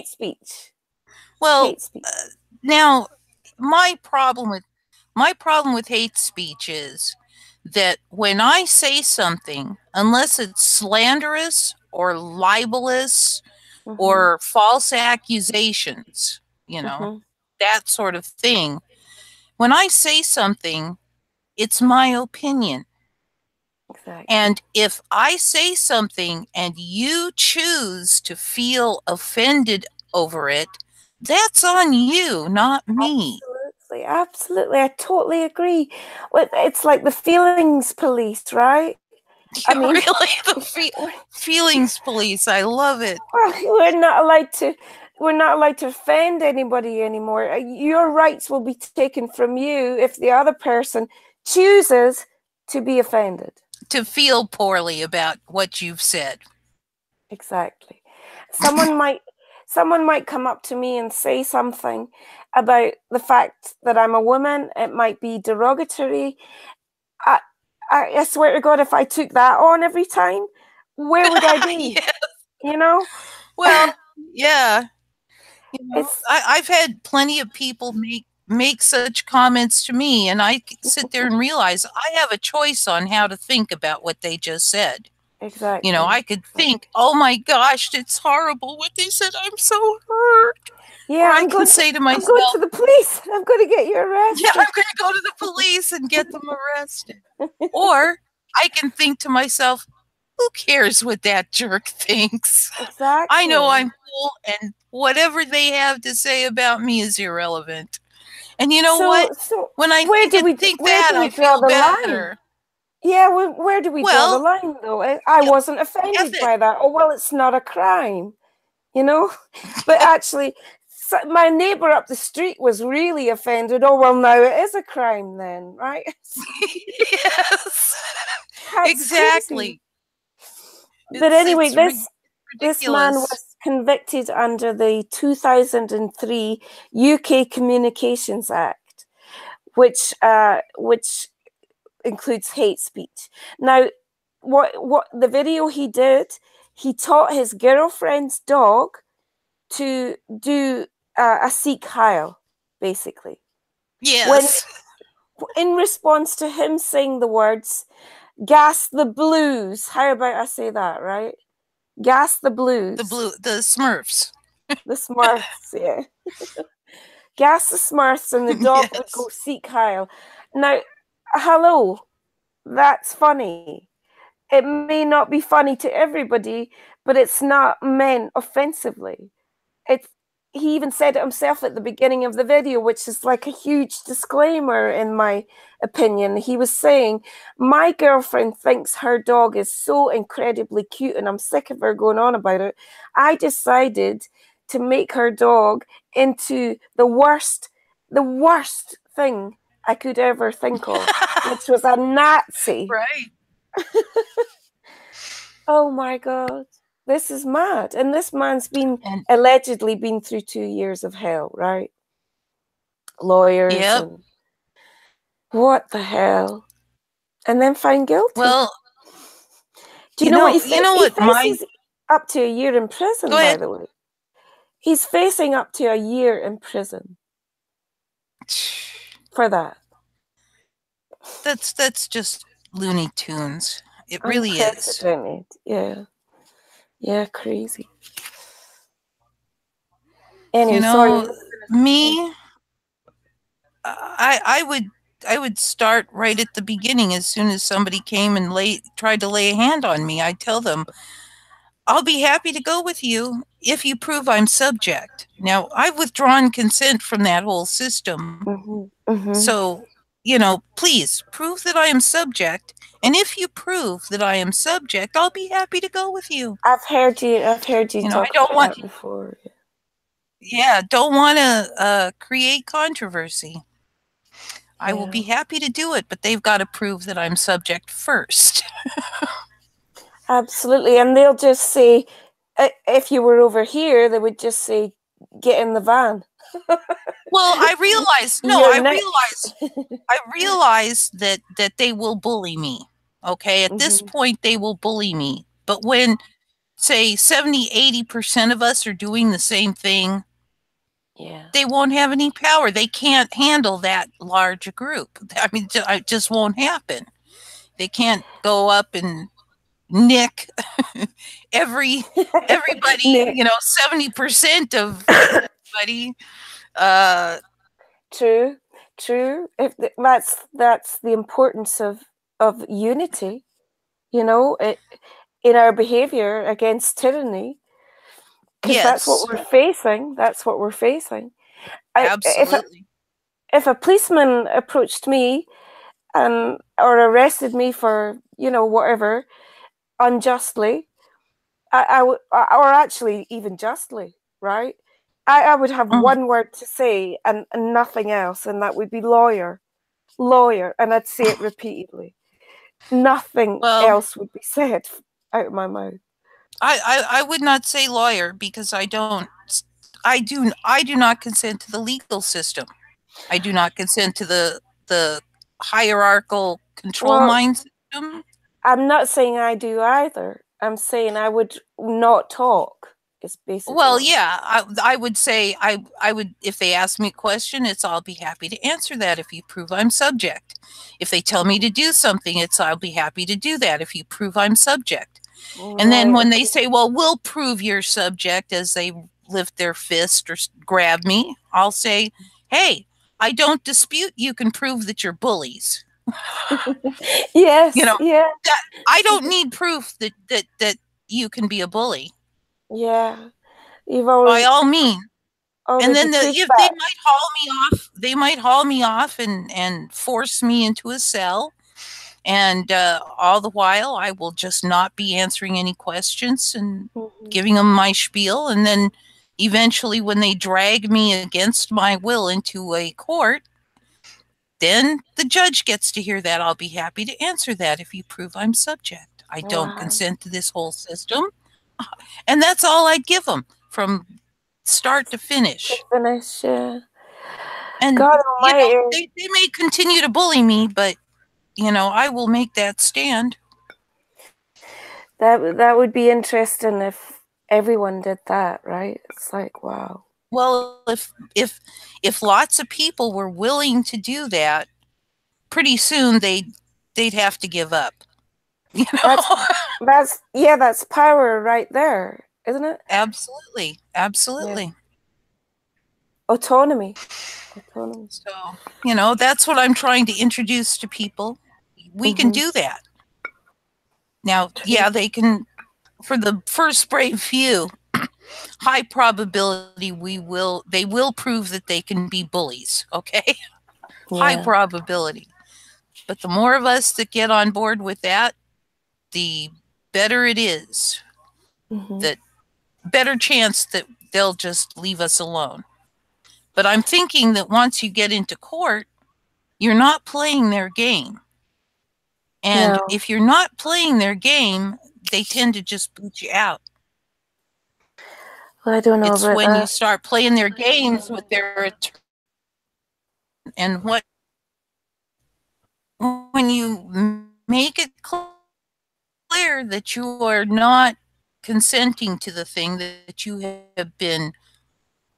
speech. Well, now my problem with hate speech is that when I say something, unless it's slanderous or libelous or false accusations, you know, that sort of thing, when I say something, it's my opinion. Exactly. And if I say something and you choose to feel offended over it, that's on you, not me. Absolutely. I totally agree. It's like the feelings police, right? I mean, really, the feelings police. I love it. We're not allowed to offend anybody anymore. Your rights will be taken from you if the other person chooses to be offended, to feel poorly about what you've said. Exactly. Someone might come up to me and say something about the fact that I'm a woman. It might be derogatory. I swear to God, if I took that on every time, where would I be? Yes. You know? Well, yeah. You know, I've had plenty of people make such comments to me, and I sit there and realize I have a choice on how to think about what they just said. Exactly. You know, I could think, oh my gosh, it's horrible what they said. I'm so hurt. Yeah, or I can say to myself, I'm going to the police. I'm going to get you arrested. Yeah, I'm going to go to the police and get them arrested. Or I can think to myself, who cares what that jerk thinks? Exactly. I know I'm cool, and whatever they have to say about me is irrelevant. And you know what? When I think that, I feel better. Yeah, where do we draw the line, though? I wasn't offended by that. Oh, well, it's not a crime, you know? But actually, my neighbor up the street was really offended. Oh, well, now it is a crime then, right? Yes. Exactly. But anyway, this man was convicted under the 2003 UK Communications Act, which includes hate speech. Now, what the video he did, he taught his girlfriend's dog to do a Sikh Heil, basically. Yes. In response to him saying the words, "Gas the blues." How about I say that, right? Gas the blues. The Smurfs. The Smurfs, yeah. Gas the Smurfs, and the dog would go Sikh Heil. Now, hello, that's funny. It may not be funny to everybody, but it's not meant offensively. he even said it himself at the beginning of the video, which is like a huge disclaimer in my opinion. He was saying, my girlfriend thinks her dog is so incredibly cute and I'm sick of her going on about it. I decided to make her dog into the worst thing I could ever think of, which was a Nazi. Right. Oh my God. This is mad. And this man's allegedly been through 2 years of hell, right? Lawyers. Yep. And what the hell? And then found guilty. Well, do you know what he faces up to a year in prison, by the way. He's facing up to a year in prison for that. That's just Looney Tunes. It really is. Yeah. Yeah, crazy. Anyway, you know, sorry. me, I would start right at the beginning. As soon as somebody came and tried to lay a hand on me, I'd tell them, I'll be happy to go with you if you prove I'm subject. Now, I've withdrawn consent from that whole system. So, please prove that I am subject. And if you prove that I am subject, I'll be happy to go with you. I've heard you talk about that before. Yeah, don't want to create controversy. I will be happy to do it, but they've got to prove that I'm subject first. Absolutely. And they'll just say, if you were over here, they would just say, get in the van. Well, I realize that they will bully me. Okay, at this point, they will bully me. But when, say, 70–80% of us are doing the same thing, they won't have any power. They can't handle that large group. I mean, it just won't happen. They can't go up and nick everybody, 70% of everybody. True. If that's the importance of unity, in our behavior against tyranny, because that's what we're facing. Absolutely. If a policeman approached me or arrested me for whatever unjustly, I would, or actually even justly, right? I would have one word to say and nothing else, and that would be lawyer, and I'd say it repeatedly. Nothing else would be said out of my mouth. I would not say lawyer because I do not consent to the legal system. I do not consent to the hierarchical control mind system. I'm not saying I do either. I'm saying I would not talk. It's basically. Well, yeah, I would say I would, if they ask me a question, I'll be happy to answer that if you prove I'm subject. If they tell me to do something, I'll be happy to do that if you prove I'm subject. And then when they say, well, we'll prove you're subject, as they lift their fist or grab me, I'll say, hey, I don't dispute you can prove that you're bullies. Yes. I don't need proof that you can be a bully. Yeah. By all means. And then if they might haul me off and force me into a cell. And all the while, I will just not be answering any questions and giving them my spiel. And then eventually, when they drag me against my will into a court, then the judge gets to hear that. I'll be happy to answer that if you prove I'm subject. I don't consent to this whole system. And that's all I'd give them from start to finish. Yeah. And God they may continue to bully me, but I will make that stand. That would be interesting if everyone did that, right? It's like, wow. Well, if lots of people were willing to do that, pretty soon they'd have to give up. That's power right there, isn't it? Absolutely. Yeah. Autonomy. So, that's what I'm trying to introduce to people. We can do that. Now, yeah, they can, for the first brave few, high probability they will prove that they can be bullies, okay? High Yeah. probability. But the more of us that get on board with that, the better it is. That better chance that they'll just leave us alone. But I'm thinking that once you get into court, you're not playing their game. And No. if you're not playing their game, they tend to just boot you out. Well, I don't know It's about when you that. start playing their games with their and when you make it clear that you are not consenting to the thing that you have been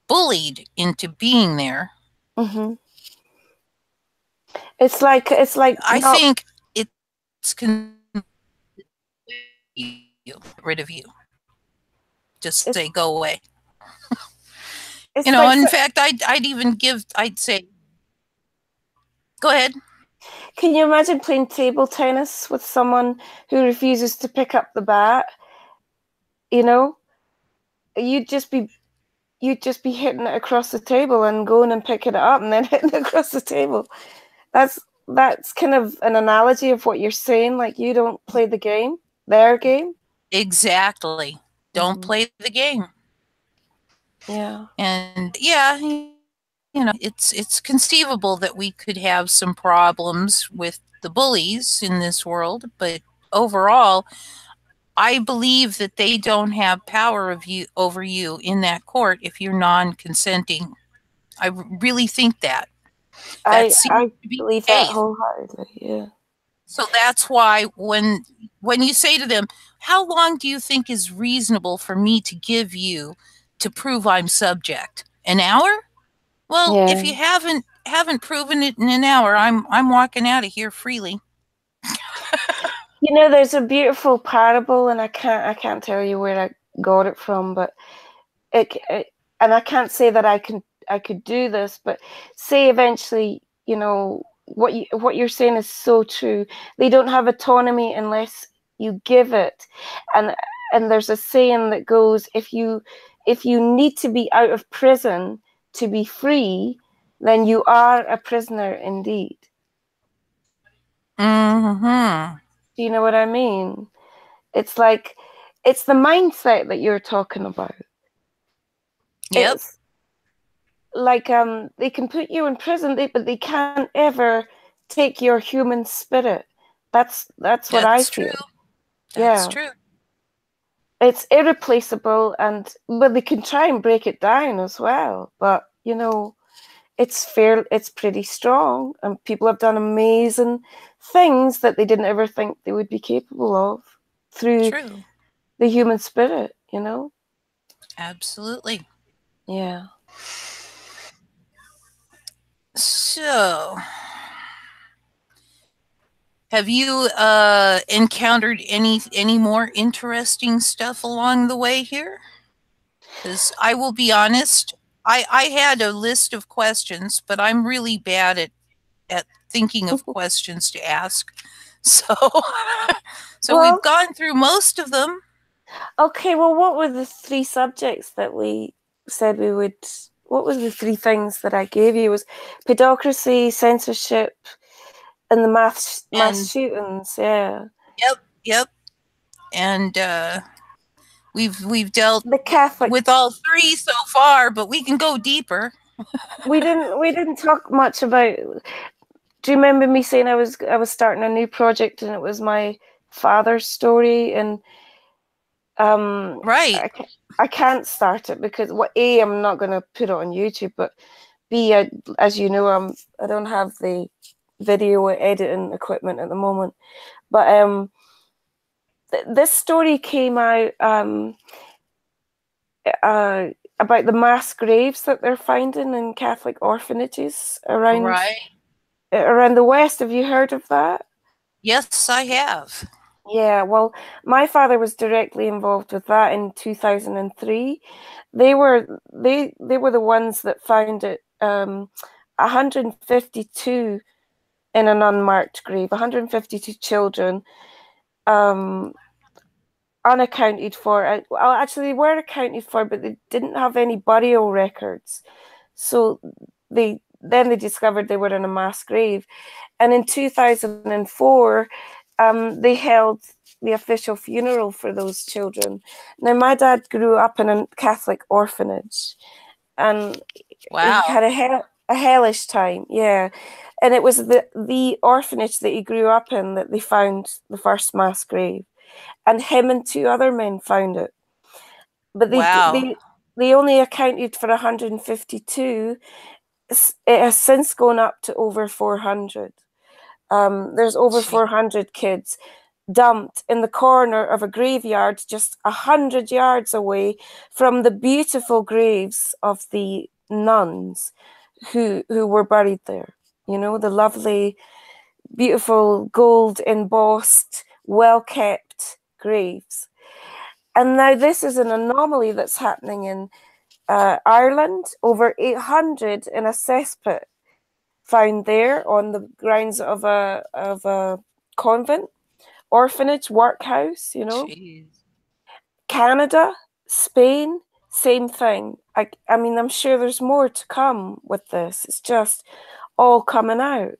bullied into being there. It's like I not. think it's rid of you. Just It's say go away. it's In fact, I'd say, go ahead. Can you imagine playing table tennis with someone who refuses to pick up the bat? You know, you'd just be hitting it across the table and going and picking it up and then hitting it across the table. That's kind of an analogy of what you're saying. Like, you don't play the game, their game. Exactly. Don't play the game. Yeah. And yeah, it's conceivable that we could have some problems with the bullies in this world, but overall, I believe that they don't have power over you in that court if you're non-consenting. I really think that. That seems I to be believe the that case. wholeheartedly. Yeah. So that's why when you say to them, how long do you think is reasonable for me to give you to prove I'm subject? An hour? Well, if Yeah. you haven't proven it in an hour, I'm walking out of here freely. You know, there's a beautiful parable, and I can't tell you where I got it from, but and I can't say that I could do this, but say eventually, you know, what you're saying is so true. They don't have autonomy unless you give it, and there's a saying that goes, if you need to be out of prison to be free, then you are a prisoner indeed. Mm-hmm. Do you know what I mean? It's like, it's the mindset that you're talking about. Yep. It's like, they can put you in prison, but they can't ever take your human spirit. That's what I That's true. feel. That's Yeah. true. It's irreplaceable, and but they can try and break it down as well. But you know, it's pretty strong, and people have done amazing things that they didn't ever think they would be capable of through True. the human spirit, you know? Absolutely. Yeah. So, have you encountered any more interesting stuff along the way here? Because I will be honest, I had a list of questions, but I'm really bad at thinking of questions to ask. So, so we've Well, gone through most of them. okay, well, what were the three subjects that we said we would? What was the three things that I gave you? It was pedocracy, censorship, and the mass And shootings. Yeah. yep. And we've dealt The Catholic. with all three so far, but we can go deeper. We didn't talk much about. Do you remember me saying I was starting a new project, and it was my father's story, and Right. I can't start it because I'm not going to put it on YouTube, but B, as you know, I don't have the video editing equipment at the moment, but this story came out about the mass graves that they're finding in Catholic orphanages around the West. Have you heard of that? Yes, I have. Yeah, well, my father was directly involved with that in 2003. They were the ones that found it, 152 in an unmarked grave, 152 children. unaccounted for. Well, actually, they were accounted for, but they didn't have any burial records. So they discovered they were in a mass grave. And in 2004, they held the official funeral for those children. Now, my dad grew up in a Catholic orphanage, and he Wow. had a hellish time, yeah. And it was the orphanage that he grew up in that they found the first mass grave, and him and two other men found it. But Wow. they only accounted for 152. It has since gone up to over 400. There's over Gee. 400 kids dumped in the corner of a graveyard just 100 yards away from the beautiful graves of the nuns who were buried there. You know, the lovely, beautiful, gold embossed, well-kept graves. And now this is an anomaly that's happening in Ireland. Over 800 in a cesspit found there on the grounds of a convent, orphanage, workhouse, you know. Jeez. Canada, Spain, same thing. I mean, I'm sure there's more to come with this. It's just all coming out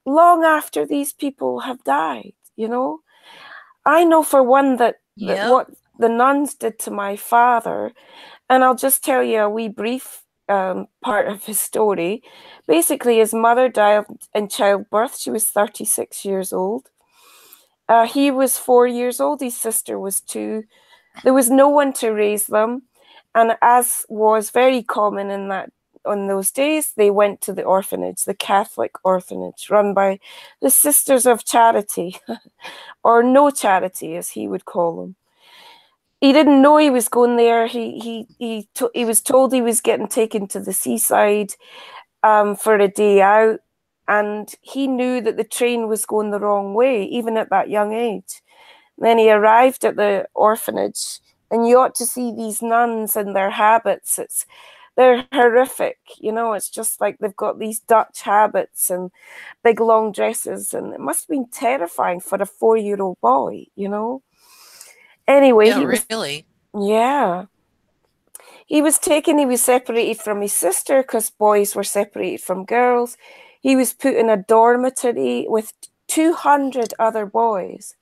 long after these people have died, you know. I know for one that Yep. what the nuns did to my father, and I'll just tell you a wee brief part of his story. Basically, his mother died in childbirth. She was 36 years old. He was 4 years old. His sister was 2. There was no one to raise them. And as was very common in those days, they went to the orphanage, the Catholic orphanage, run by the Sisters of Charity, or No Charity, as he would call them. He didn't know he was going there. He was told he was getting taken to the seaside for a day out, and he knew that the train was going the wrong way, even at that young age. Then he arrived at the orphanage, and you ought to see these nuns and their habits. They're horrific, you know. It's just like they've got these Dutch habits and big long dresses, and it must have been terrifying for a 4-year-old boy, you know. Anyway, Yeah, really. yeah, he was taken. He was separated from his sister because boys were separated from girls. He was put in a dormitory with 200 other boys.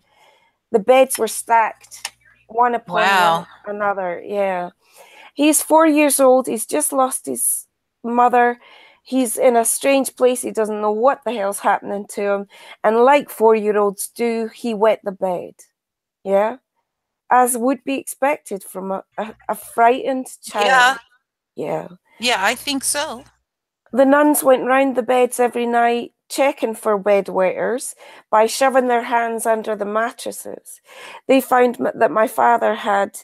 The beds were stacked one upon one Wow. another. Yeah. He's 4 years old. He's just lost his mother. He's in a strange place. He doesn't know what the hell's happening to him. And like 4-year-olds do, he wet the bed. Yeah. As would be expected from a frightened child. Yeah. Yeah. Yeah, I think so. The nuns went round the beds every night, checking for bedwetters by shoving their hands under the mattresses. They found that my father had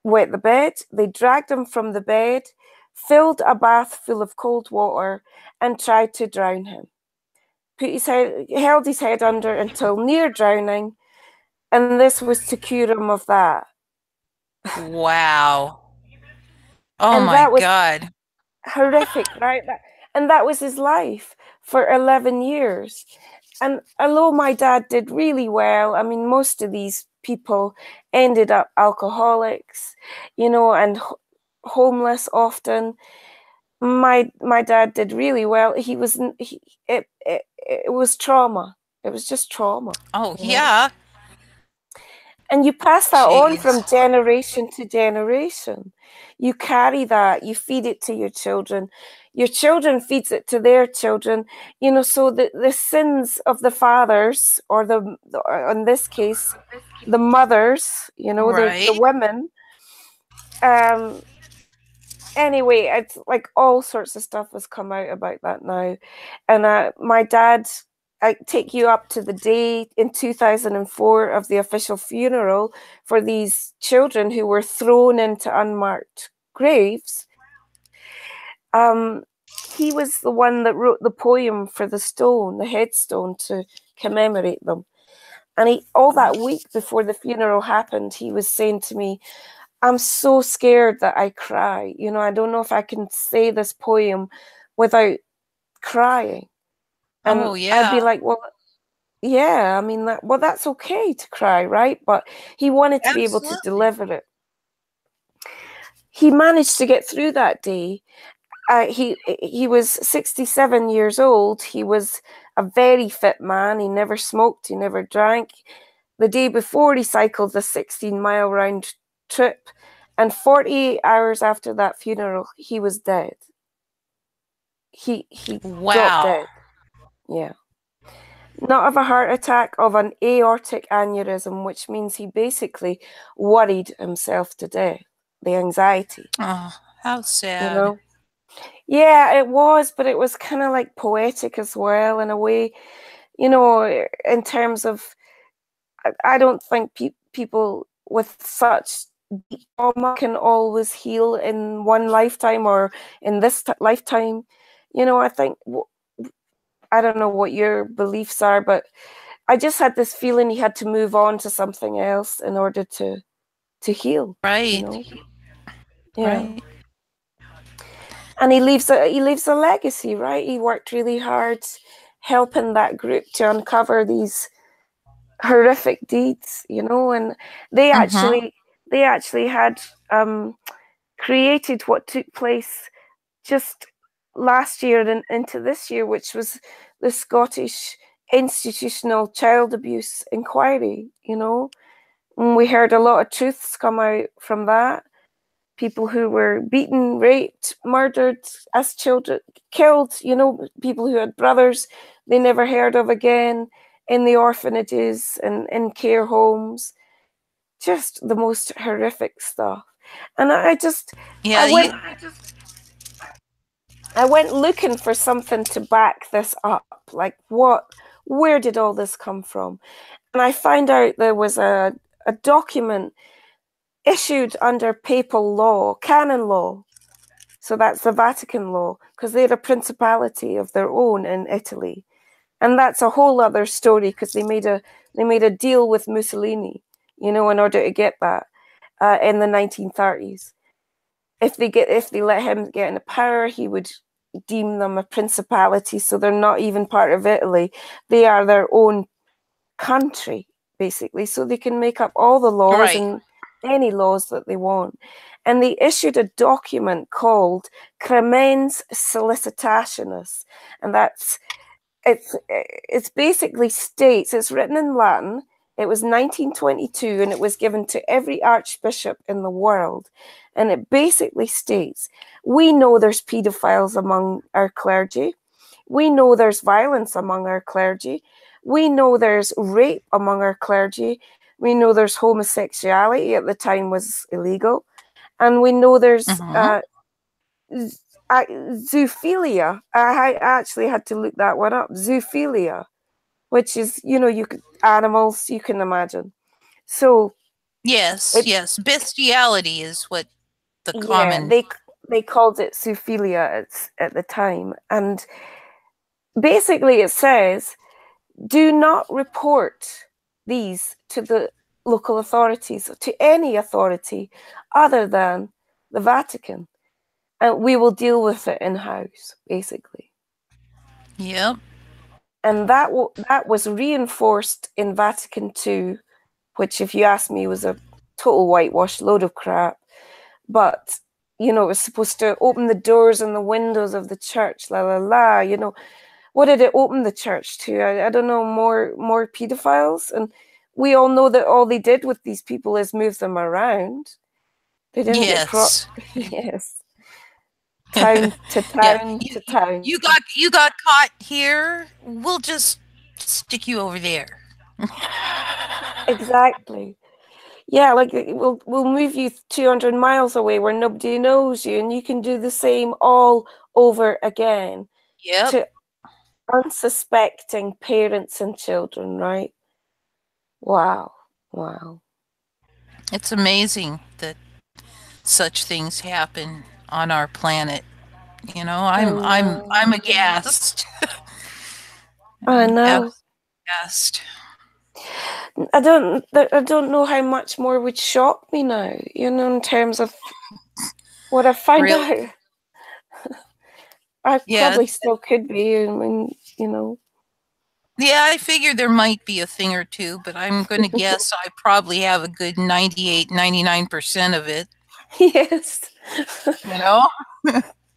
wet the bed. They dragged him from the bed, filled a bath full of cold water, and tried to drown him. Held his head under until near drowning, and this was to cure him of that. Wow. Oh And my that was God. horrific, right? And that was his life for 11 years. And although my dad did really well, I mean, most of these people ended up alcoholics, you know, and homeless often. My dad did really well. It was trauma. It was just trauma, Oh, you know. yeah. And you pass that on Jeez. from generation to generation. You carry that, you feed it to your children. Your children feeds it to their children, you know, so the sins of the fathers, or in this case, the mothers, you know, the Right. women. Anyway, it's like all sorts of stuff has come out about that now. And my dad, I take you up to the day in 2004 of the official funeral for these children who were thrown into unmarked graves. He was the one that wrote the poem for the stone, the headstone, to commemorate them. And all that week before the funeral happened, he was saying to me, I'm so scared that I cry. You know, I don't know if I can say this poem without crying. And Oh, I'd be yeah. like, well, yeah, I mean, that's okay to cry, right? But he wanted to be able to Absolutely. deliver it. He managed to get through that day. He was 67 years old. He was a very fit man. He never smoked. He never drank. The day before, he cycled a 16-mile round trip, and 48 hours after that funeral, he was dead. He dropped Wow. dead. Yeah. Not of a heart attack, of an aortic aneurysm, which means he basically worried himself to death. The anxiety, Oh, how you sad. know? Yeah, it was, but it was kind of like poetic as well, in a way, you know, in terms of, I don't think people with such deep trauma can always heal in one lifetime or in this lifetime. You know, I think, I don't know what your beliefs are, but I just had this feeling he had to move on to something else in order to heal, you Right. know? Yeah. Right. And he leaves a legacy, right? He worked really hard helping that group to uncover these horrific deeds, you know, and they Mm-hmm. actually they actually had created what took place just last year and into this year, which was the Scottish Institutional Child Abuse Inquiry, you know. And we heard a lot of truths come out from that. People who were beaten, raped, murdered as children, killed, you know, people who had brothers they never heard of again in the orphanages and in care homes. Just the most horrific stuff. And I Yeah, went I went looking for something to back this up. Like where did all this come from? And I found out there was a document issued under papal law, canon law. So that's the Vatican law, because they're a principality of their own in Italy. And that's a whole other story, because they made a deal with Mussolini, you know, in order to get that in the 1930s. If they let him get into power, he would deem them a principality, so they're not even part of Italy. They are their own country, basically, so they can make up all the laws right. and any laws that they want. And they issued a document called Cremens Solicitationis, and it's basically states, it's written in Latin. It was 1922, and it was given to every archbishop in the world. And it basically states, we know there's pedophiles among our clergy. We know there's violence among our clergy. We know there's rape among our clergy. We know there's homosexuality, at the time was illegal. And we know there's Mm-hmm. zoophilia. I actually had to look that one up. Zoophilia, which is, you know, animals, you can imagine. So Yes, it, yes. Bestiality is what the yeah, common. they called it zoophilia at the time. And basically it says, do not report these to the local authorities, to any authority other than the Vatican. And we will deal with it in-house, basically. Yep. And that was reinforced in Vatican II, which, if you ask me, was a total whitewash load of crap. But, you know, it was supposed to open the doors and the windows of the church, la la la. You know, what did it open the church to? I don't know, more pedophiles. And we all know that all they did with these people is move them around. They didn't get Yes. yes, town to Yeah. town to town. You got caught here. We'll just stick you over there. Exactly. Yeah, like we'll move you 200 miles away where nobody knows you, and you can do the same all over again Yep. to unsuspecting parents and children, right? Wow. Wow. It's amazing that such things happen on our planet. You know, I I'm know. aghast. I I'm know. absolutely aghast. I don't know how much more would shock me now, you know, in terms of what I find Really. out. I Yeah, probably still could be, I mean, you know. Yeah, I figured there might be a thing or two, but I'm going to guess I probably have a good 98, 99% of it. Yes. You know?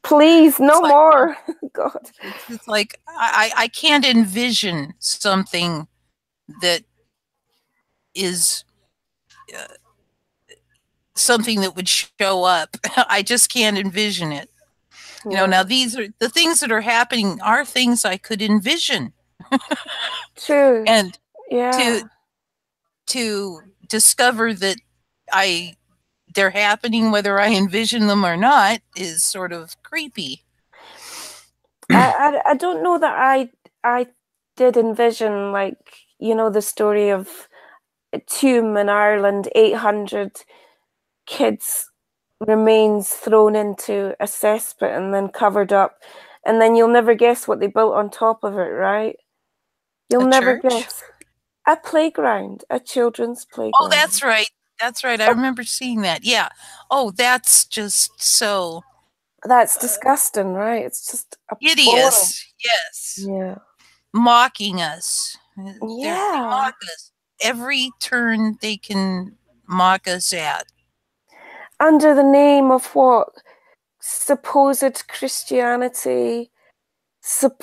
Please, no It's like more. God. it's like I can't envision something that is something that would show up. I just can't envision it. You know, Yeah. now these are the things that are happening are things I could envision. True. And to Yeah. to discover that I they're happening whether I envision them or not is sort of creepy. I don't know that I did envision, like, you know, the story of Tuam in Ireland, 800 kids remains thrown into a cesspit and then covered up, and then you'll never guess what they built on top of it, right? You'll A never church? guess. A playground, a children's Oh, playground. that's right. That's right. I remember seeing that. Yeah. Oh, that's just so That's disgusting, right? It's just abhorrent. hideous. Yes. Yeah. Mocking us. They Yeah. mock us. Every turn they can mock us at. Under the name of what? Supposed Christianity,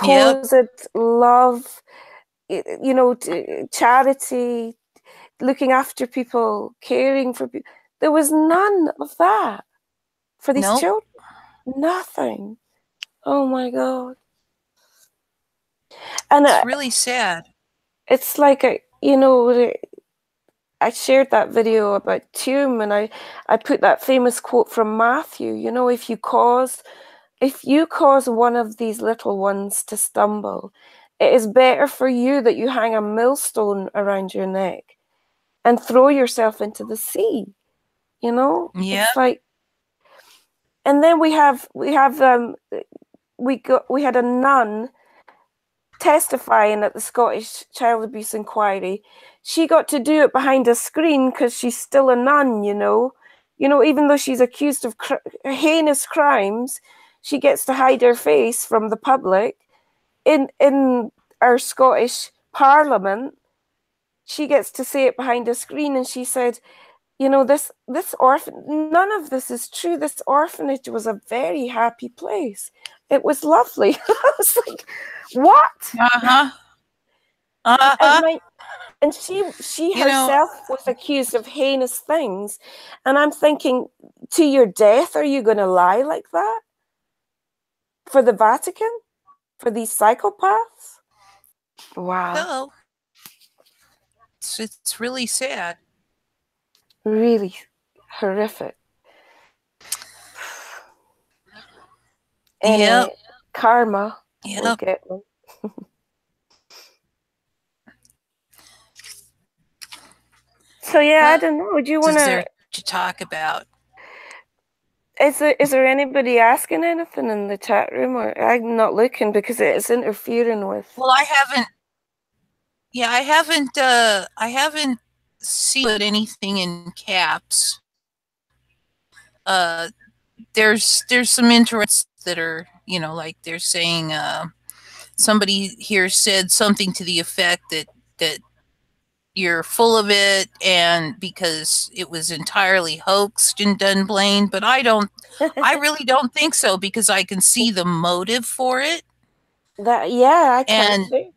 Yep. supposed love, you know, charity, looking after people, caring for people. There was none of that for these Nope. children. Nothing. Oh my God. And It's really sad. it's like, you know, I shared that video about Tuam, and I put that famous quote from Matthew, you know, if you cause one of these little ones to stumble, it is better for you that you hang a millstone around your neck and throw yourself into the sea. You know, Yep. it's like, and then we had a nun testifying at the Scottish Child Abuse Inquiry. She got to do it behind a screen because she's still a nun, you know. You know, even though she's accused of heinous crimes, she gets to hide her face from the public in our Scottish Parliament. She gets to say it behind a screen, and she said, you know, this none of this is true. This orphanage was a very happy place. It was lovely. I was like, what? Uh-huh. And Uh-huh. she You know, herself was accused of heinous things, and I'm thinking, to your death, are you going to lie like that for the Vatican, for these psychopaths? Wow, so it's really sad. really horrific. Yep. Anyway, karma will Yep. get them. So yeah, I don't know. Do you want Is there to? to talk about? Is there anybody asking anything in the chat room, or I'm not looking because it is interfering with? Well, I haven't. Yeah, I haven't seen anything in caps. Uh, there's some interests that are, you know, like they're saying. Somebody here said something to the effect that you're full of it, and because it was entirely hoaxed in Dunblane, but I really don't think so, because I can see the motive for it, That, yeah, I can and too.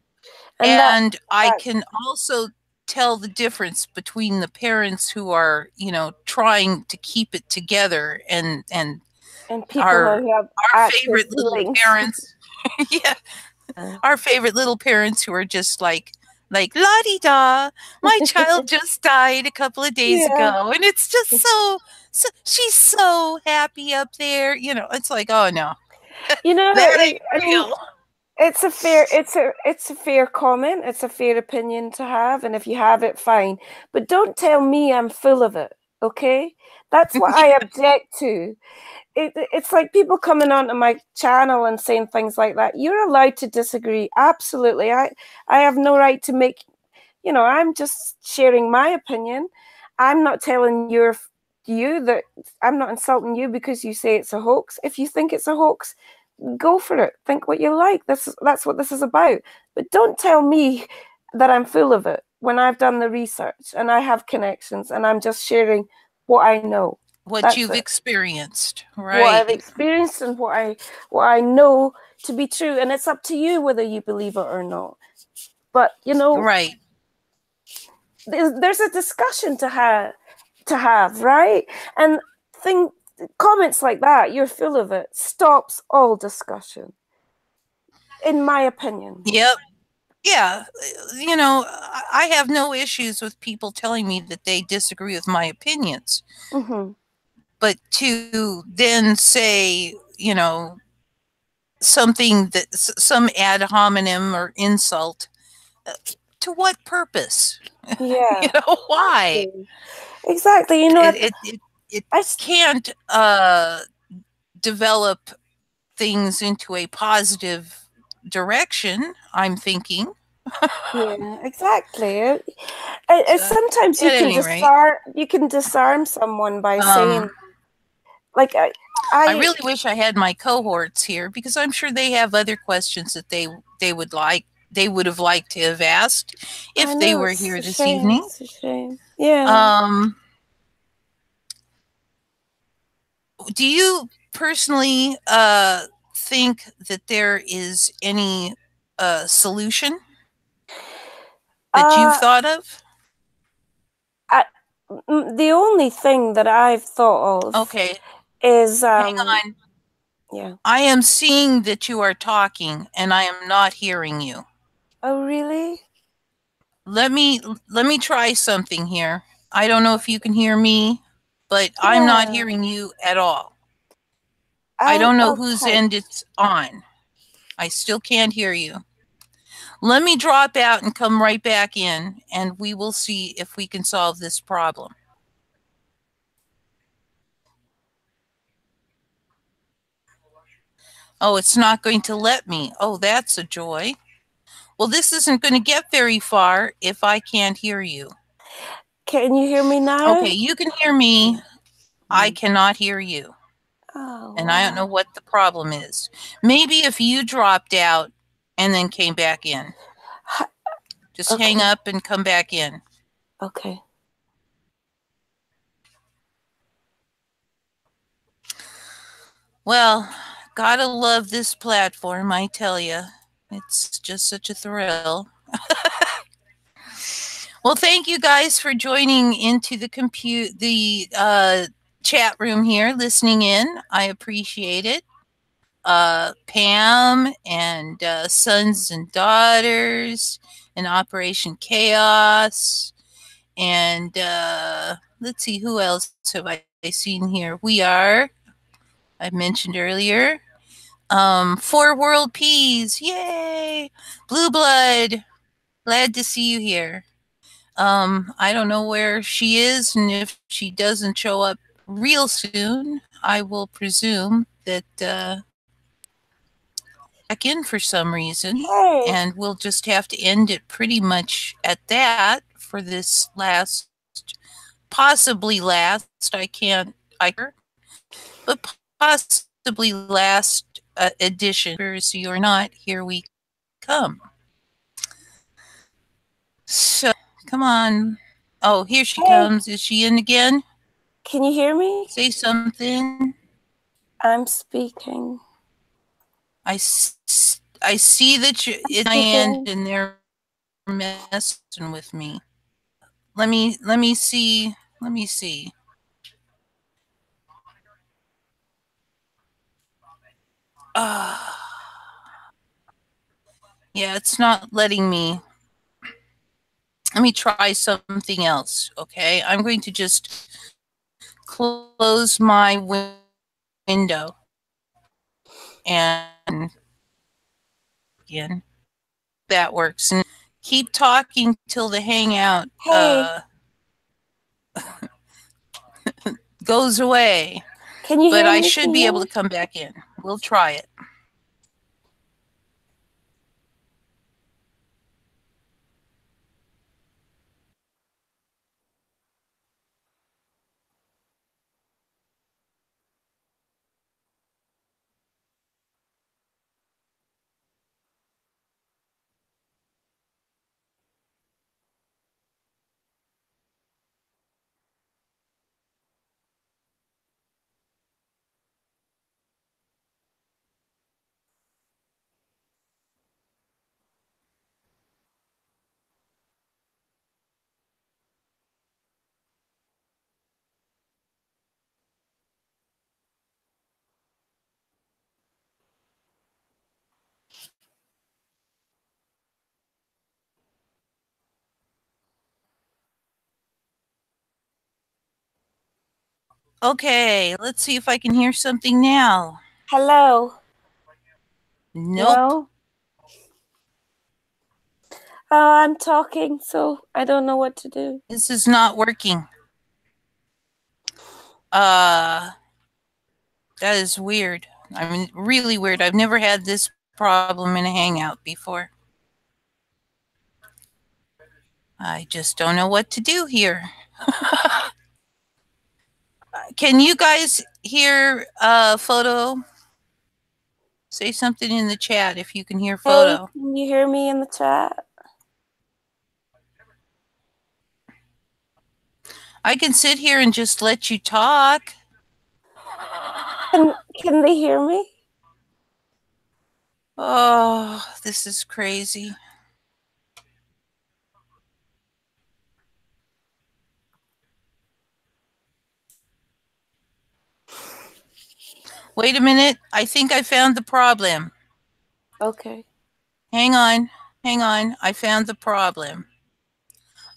And and I that can also tell the difference between the parents who are, you know, trying to keep it together, and and people our who have our actual favorite little feelings. parents. Yeah, our favorite little parents who are just like la-di-da, my child just died a couple of days Yeah. ago, and it's just so she's so happy up there, you know. It's like, oh no, You know, that ain't I mean, real. it's a fair comment. It's a fair opinion to have, and if you have it, fine. But don't tell me I'm full of it, okay? That's what I object to. It's like people coming onto my channel and saying things like that. You're allowed to disagree. Absolutely. I have no right to make, you know, I'm just sharing my opinion. I'm not telling you that I'm not insulting you because you say it's a hoax. If you think it's a hoax, go for it. Think what you like. That's what this is about. But don't tell me that I'm full of it when I've done the research and I have connections and I'm just sharing what I know. What That's you've it. experienced, What I've right? experienced and what I know to be true. And it's up to you whether you believe it or not. But you know, Right. there's a discussion to have, right? And comments like that, you're full of it, stops all discussion, in my opinion. Yep. Yeah. You know, I have no issues with people telling me that they disagree with my opinions. Mm-hmm. But to then say, you know, something that some ad hominem or insult, to what purpose? You Yeah, know, why? exactly. You know, It I can't develop things into a positive direction, I'm thinking. yeah, exactly. So, Sometimes at any rate, you can disarm someone by saying um, like I I really wish I had my cohorts here because I'm sure they have other questions that they would have liked to have asked I if they know were it's here a this shame. evening. It's a shame. Yeah. Um, do you personally think that there is any solution that you've Uh, thought of? I, the only thing that I've thought of Okay, is hang on. yeah. I am seeing that you are talking and I am not hearing you. Oh, really? Let me let me try something here. I don't know if you can hear me, but I'm not Yeah. hearing you at all. I don't know I'll whose type. end it's on. I still can't hear you. Let me drop out and come right back in, and we will see if we can solve this problem. Oh, it's not going to let me. Oh, that's a joy. Well, this isn't going to get very far if I can't hear you. Can you hear me now? Okay, you can hear me. I cannot hear you. Oh, And I don't know wow. what the problem is. Maybe if you dropped out and then came back in, just hang Okay. up and come back in. Okay. Well, gotta love this platform, I tell you. It's just such a thrill. Well, thank you guys for joining into the chat room here, listening in. I appreciate it. Pam and Sons and Daughters and Operation Chaos. And let's see, who else have I seen here? I mentioned earlier. Four World Peas. Yay! Blue Blood. Glad to see you here. I don't know where she is, and if she doesn't show up real soon, I will presume that back in for some reason, Hey, and we'll just have to end it pretty much at that for this last, possibly last. But possibly last edition. Conspiracy or not, here we come. So, come on. Oh, here she hey, comes. Is she in again? can you hear me? Say something. I'm speaking. I see that it's my end Speaking. and they're messing with me. Let me see. Let me see. Uh, yeah, it's not letting me. Let me try something else. Okay, I'm going to just close my window and again that works, and keep talking till the hangout Hey, goes away. can you But hear I me? should Can you be hear able to me? come back in. We'll try it. Okay, let's see if I can hear something now. Hello. Nope. No. Oh, I'm talking, so I don't know what to do. This is not working. Uh, that is weird. I mean, really weird. I've never had this problem in a Hangout before. I just don't know what to do here. Can you guys hear Photo? Say something in the chat if you can hear Hey, Photo. can you hear me in the chat? I can sit here and just let you talk. Can they hear me? Oh, this is crazy. Wait a minute. I think I found the problem. Okay. Hang on. Hang on. I found the problem.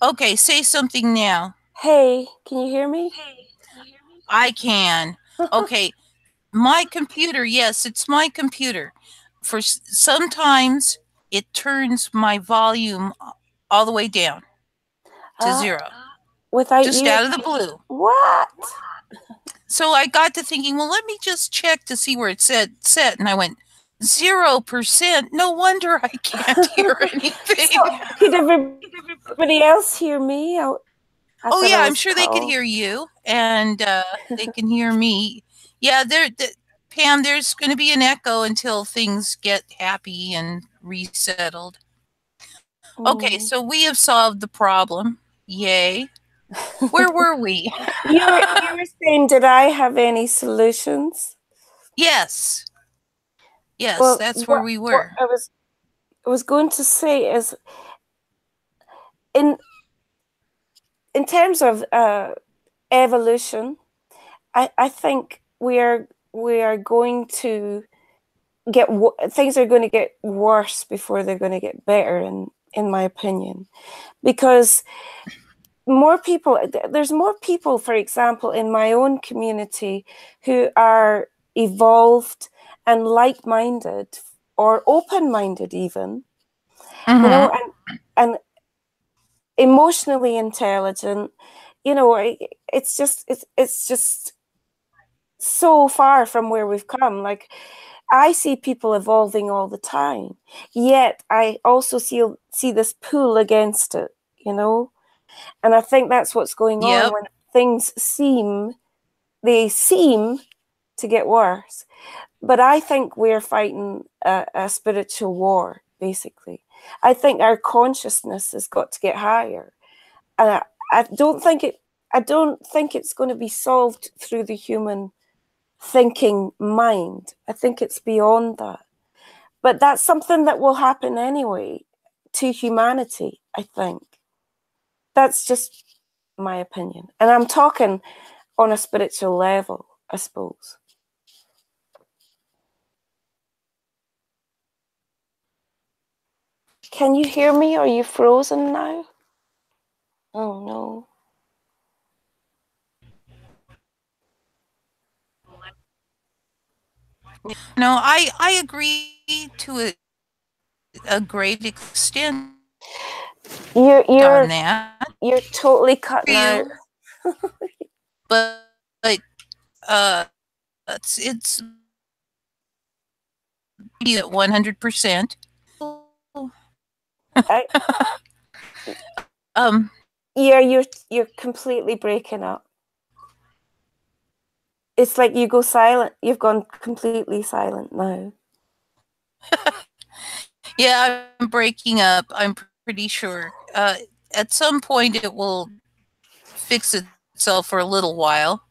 Okay, say something now. Hey, can you hear me? I can. Okay, my computer. Yes, it's my computer. For sometimes it turns my volume all the way down to zero, Without just you? out of the blue. What? So I got to thinking, well, let me just check to see where it said set, and I went 0%. No wonder I can't hear anything. So, could everybody else hear me? I Oh thought I yeah, I'm was sure cut they could off. hear you, and they can hear me. Yeah, Pam, there's going to be an echo until things get happy and resettled. Okay, so we have solved the problem. Yay. Where were we? You were saying, did I have any solutions? Yes. Yes, Well, that's where what we were. I was going to say is in terms of evolution, I think we are going to get things are going to get worse before they're going to get better, in my opinion, because there's more people, for example, in my own community who are evolved and like-minded or open-minded even, and emotionally intelligent. It's just so far from where we've come. Like, I see people evolving all the time, yet I also see this pull against it, and I think that's what's going on Yep. when things seem to get worse. But I think we're fighting a spiritual war, basically. I think our consciousness has got to get higher. And I don't think it's going to be solved through the human thinking mind. I think it's beyond that. But that's something that will happen anyway to humanity, I think. That's just my opinion. And I'm talking on a spiritual level, I suppose. Can you hear me? Are you frozen now? Oh no. No, I agree to a great extent You're on you're that. you're totally cutting out. You, but it's at 100%. I, um, yeah, you're completely breaking up. It's like you go silent. You've gone completely silent now. yeah, I'm breaking up. I'm pretty sure. At some point, it will fix itself for a little while.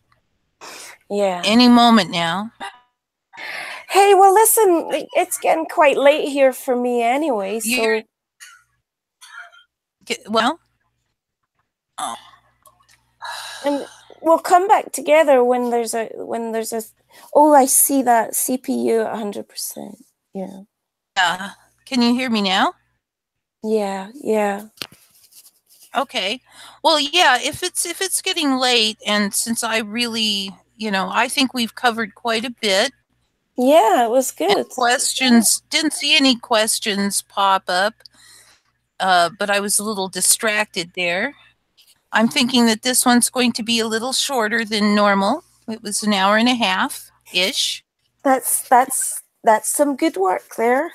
Yeah. Any moment now. Hey, well, listen, it's getting quite late here for me anyway, You're so well. and we'll come back together when there's a oh, I see that CPU at 100%. Yeah. Yeah. Can you hear me now? Yeah. Okay. Well, yeah, if it's getting late, and since I really I think we've covered quite a bit. Yeah, it was And good. questions, didn't see any questions pop up, but I was a little distracted there. I'm thinking that this one's going to be a little shorter than normal. It was an hour and a half-ish. That's some good work there.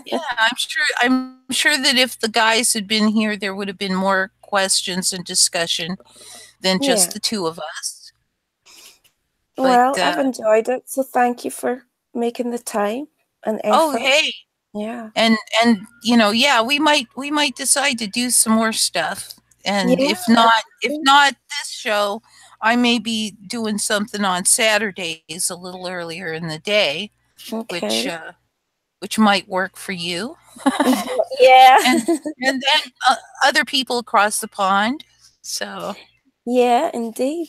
Yeah, I'm sure that if the guys had been here, there would have been more questions and discussion than Yeah. just the two of us. But Well, I've enjoyed it, so thank you for making the time and oh, effort. hey, Yeah. and yeah, we might decide to do some more stuff. And Yeah. if not this show, I may be doing something on Saturdays a little earlier in the day, which Okay. which might work for you. Yeah. and and then other people across the pond. So, Yeah, indeed.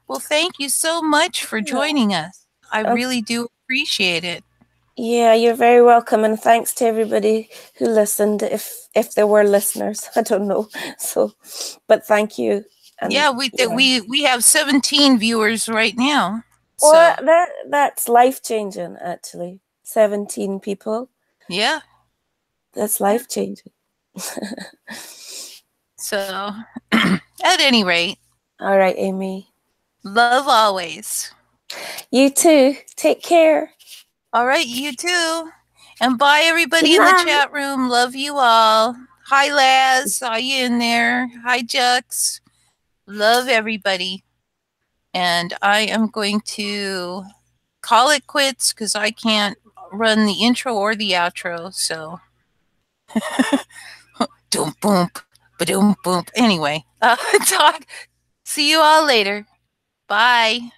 well, thank you so much for joining us. I Um, really do appreciate it. yeah, you're very welcome, and thanks to everybody who listened. If there were listeners, I don't know. So, but thank you. And Yeah, we yeah, we have 17 viewers right now. well, So, that's life changing. Actually, 17 people. yeah. That's Yeah. life changing. So, at any rate, All right, Amy. love always. You too. Take care. All right, you too. And bye, Good everybody in the night. chat room. Love you all. Hi, Laz. Saw you in there. Hi, Jux. Love everybody. And I am going to call it quits because I can't run the intro or the outro. So, doom boom, ba doom boom. Anyway, talk. See you all later. Bye.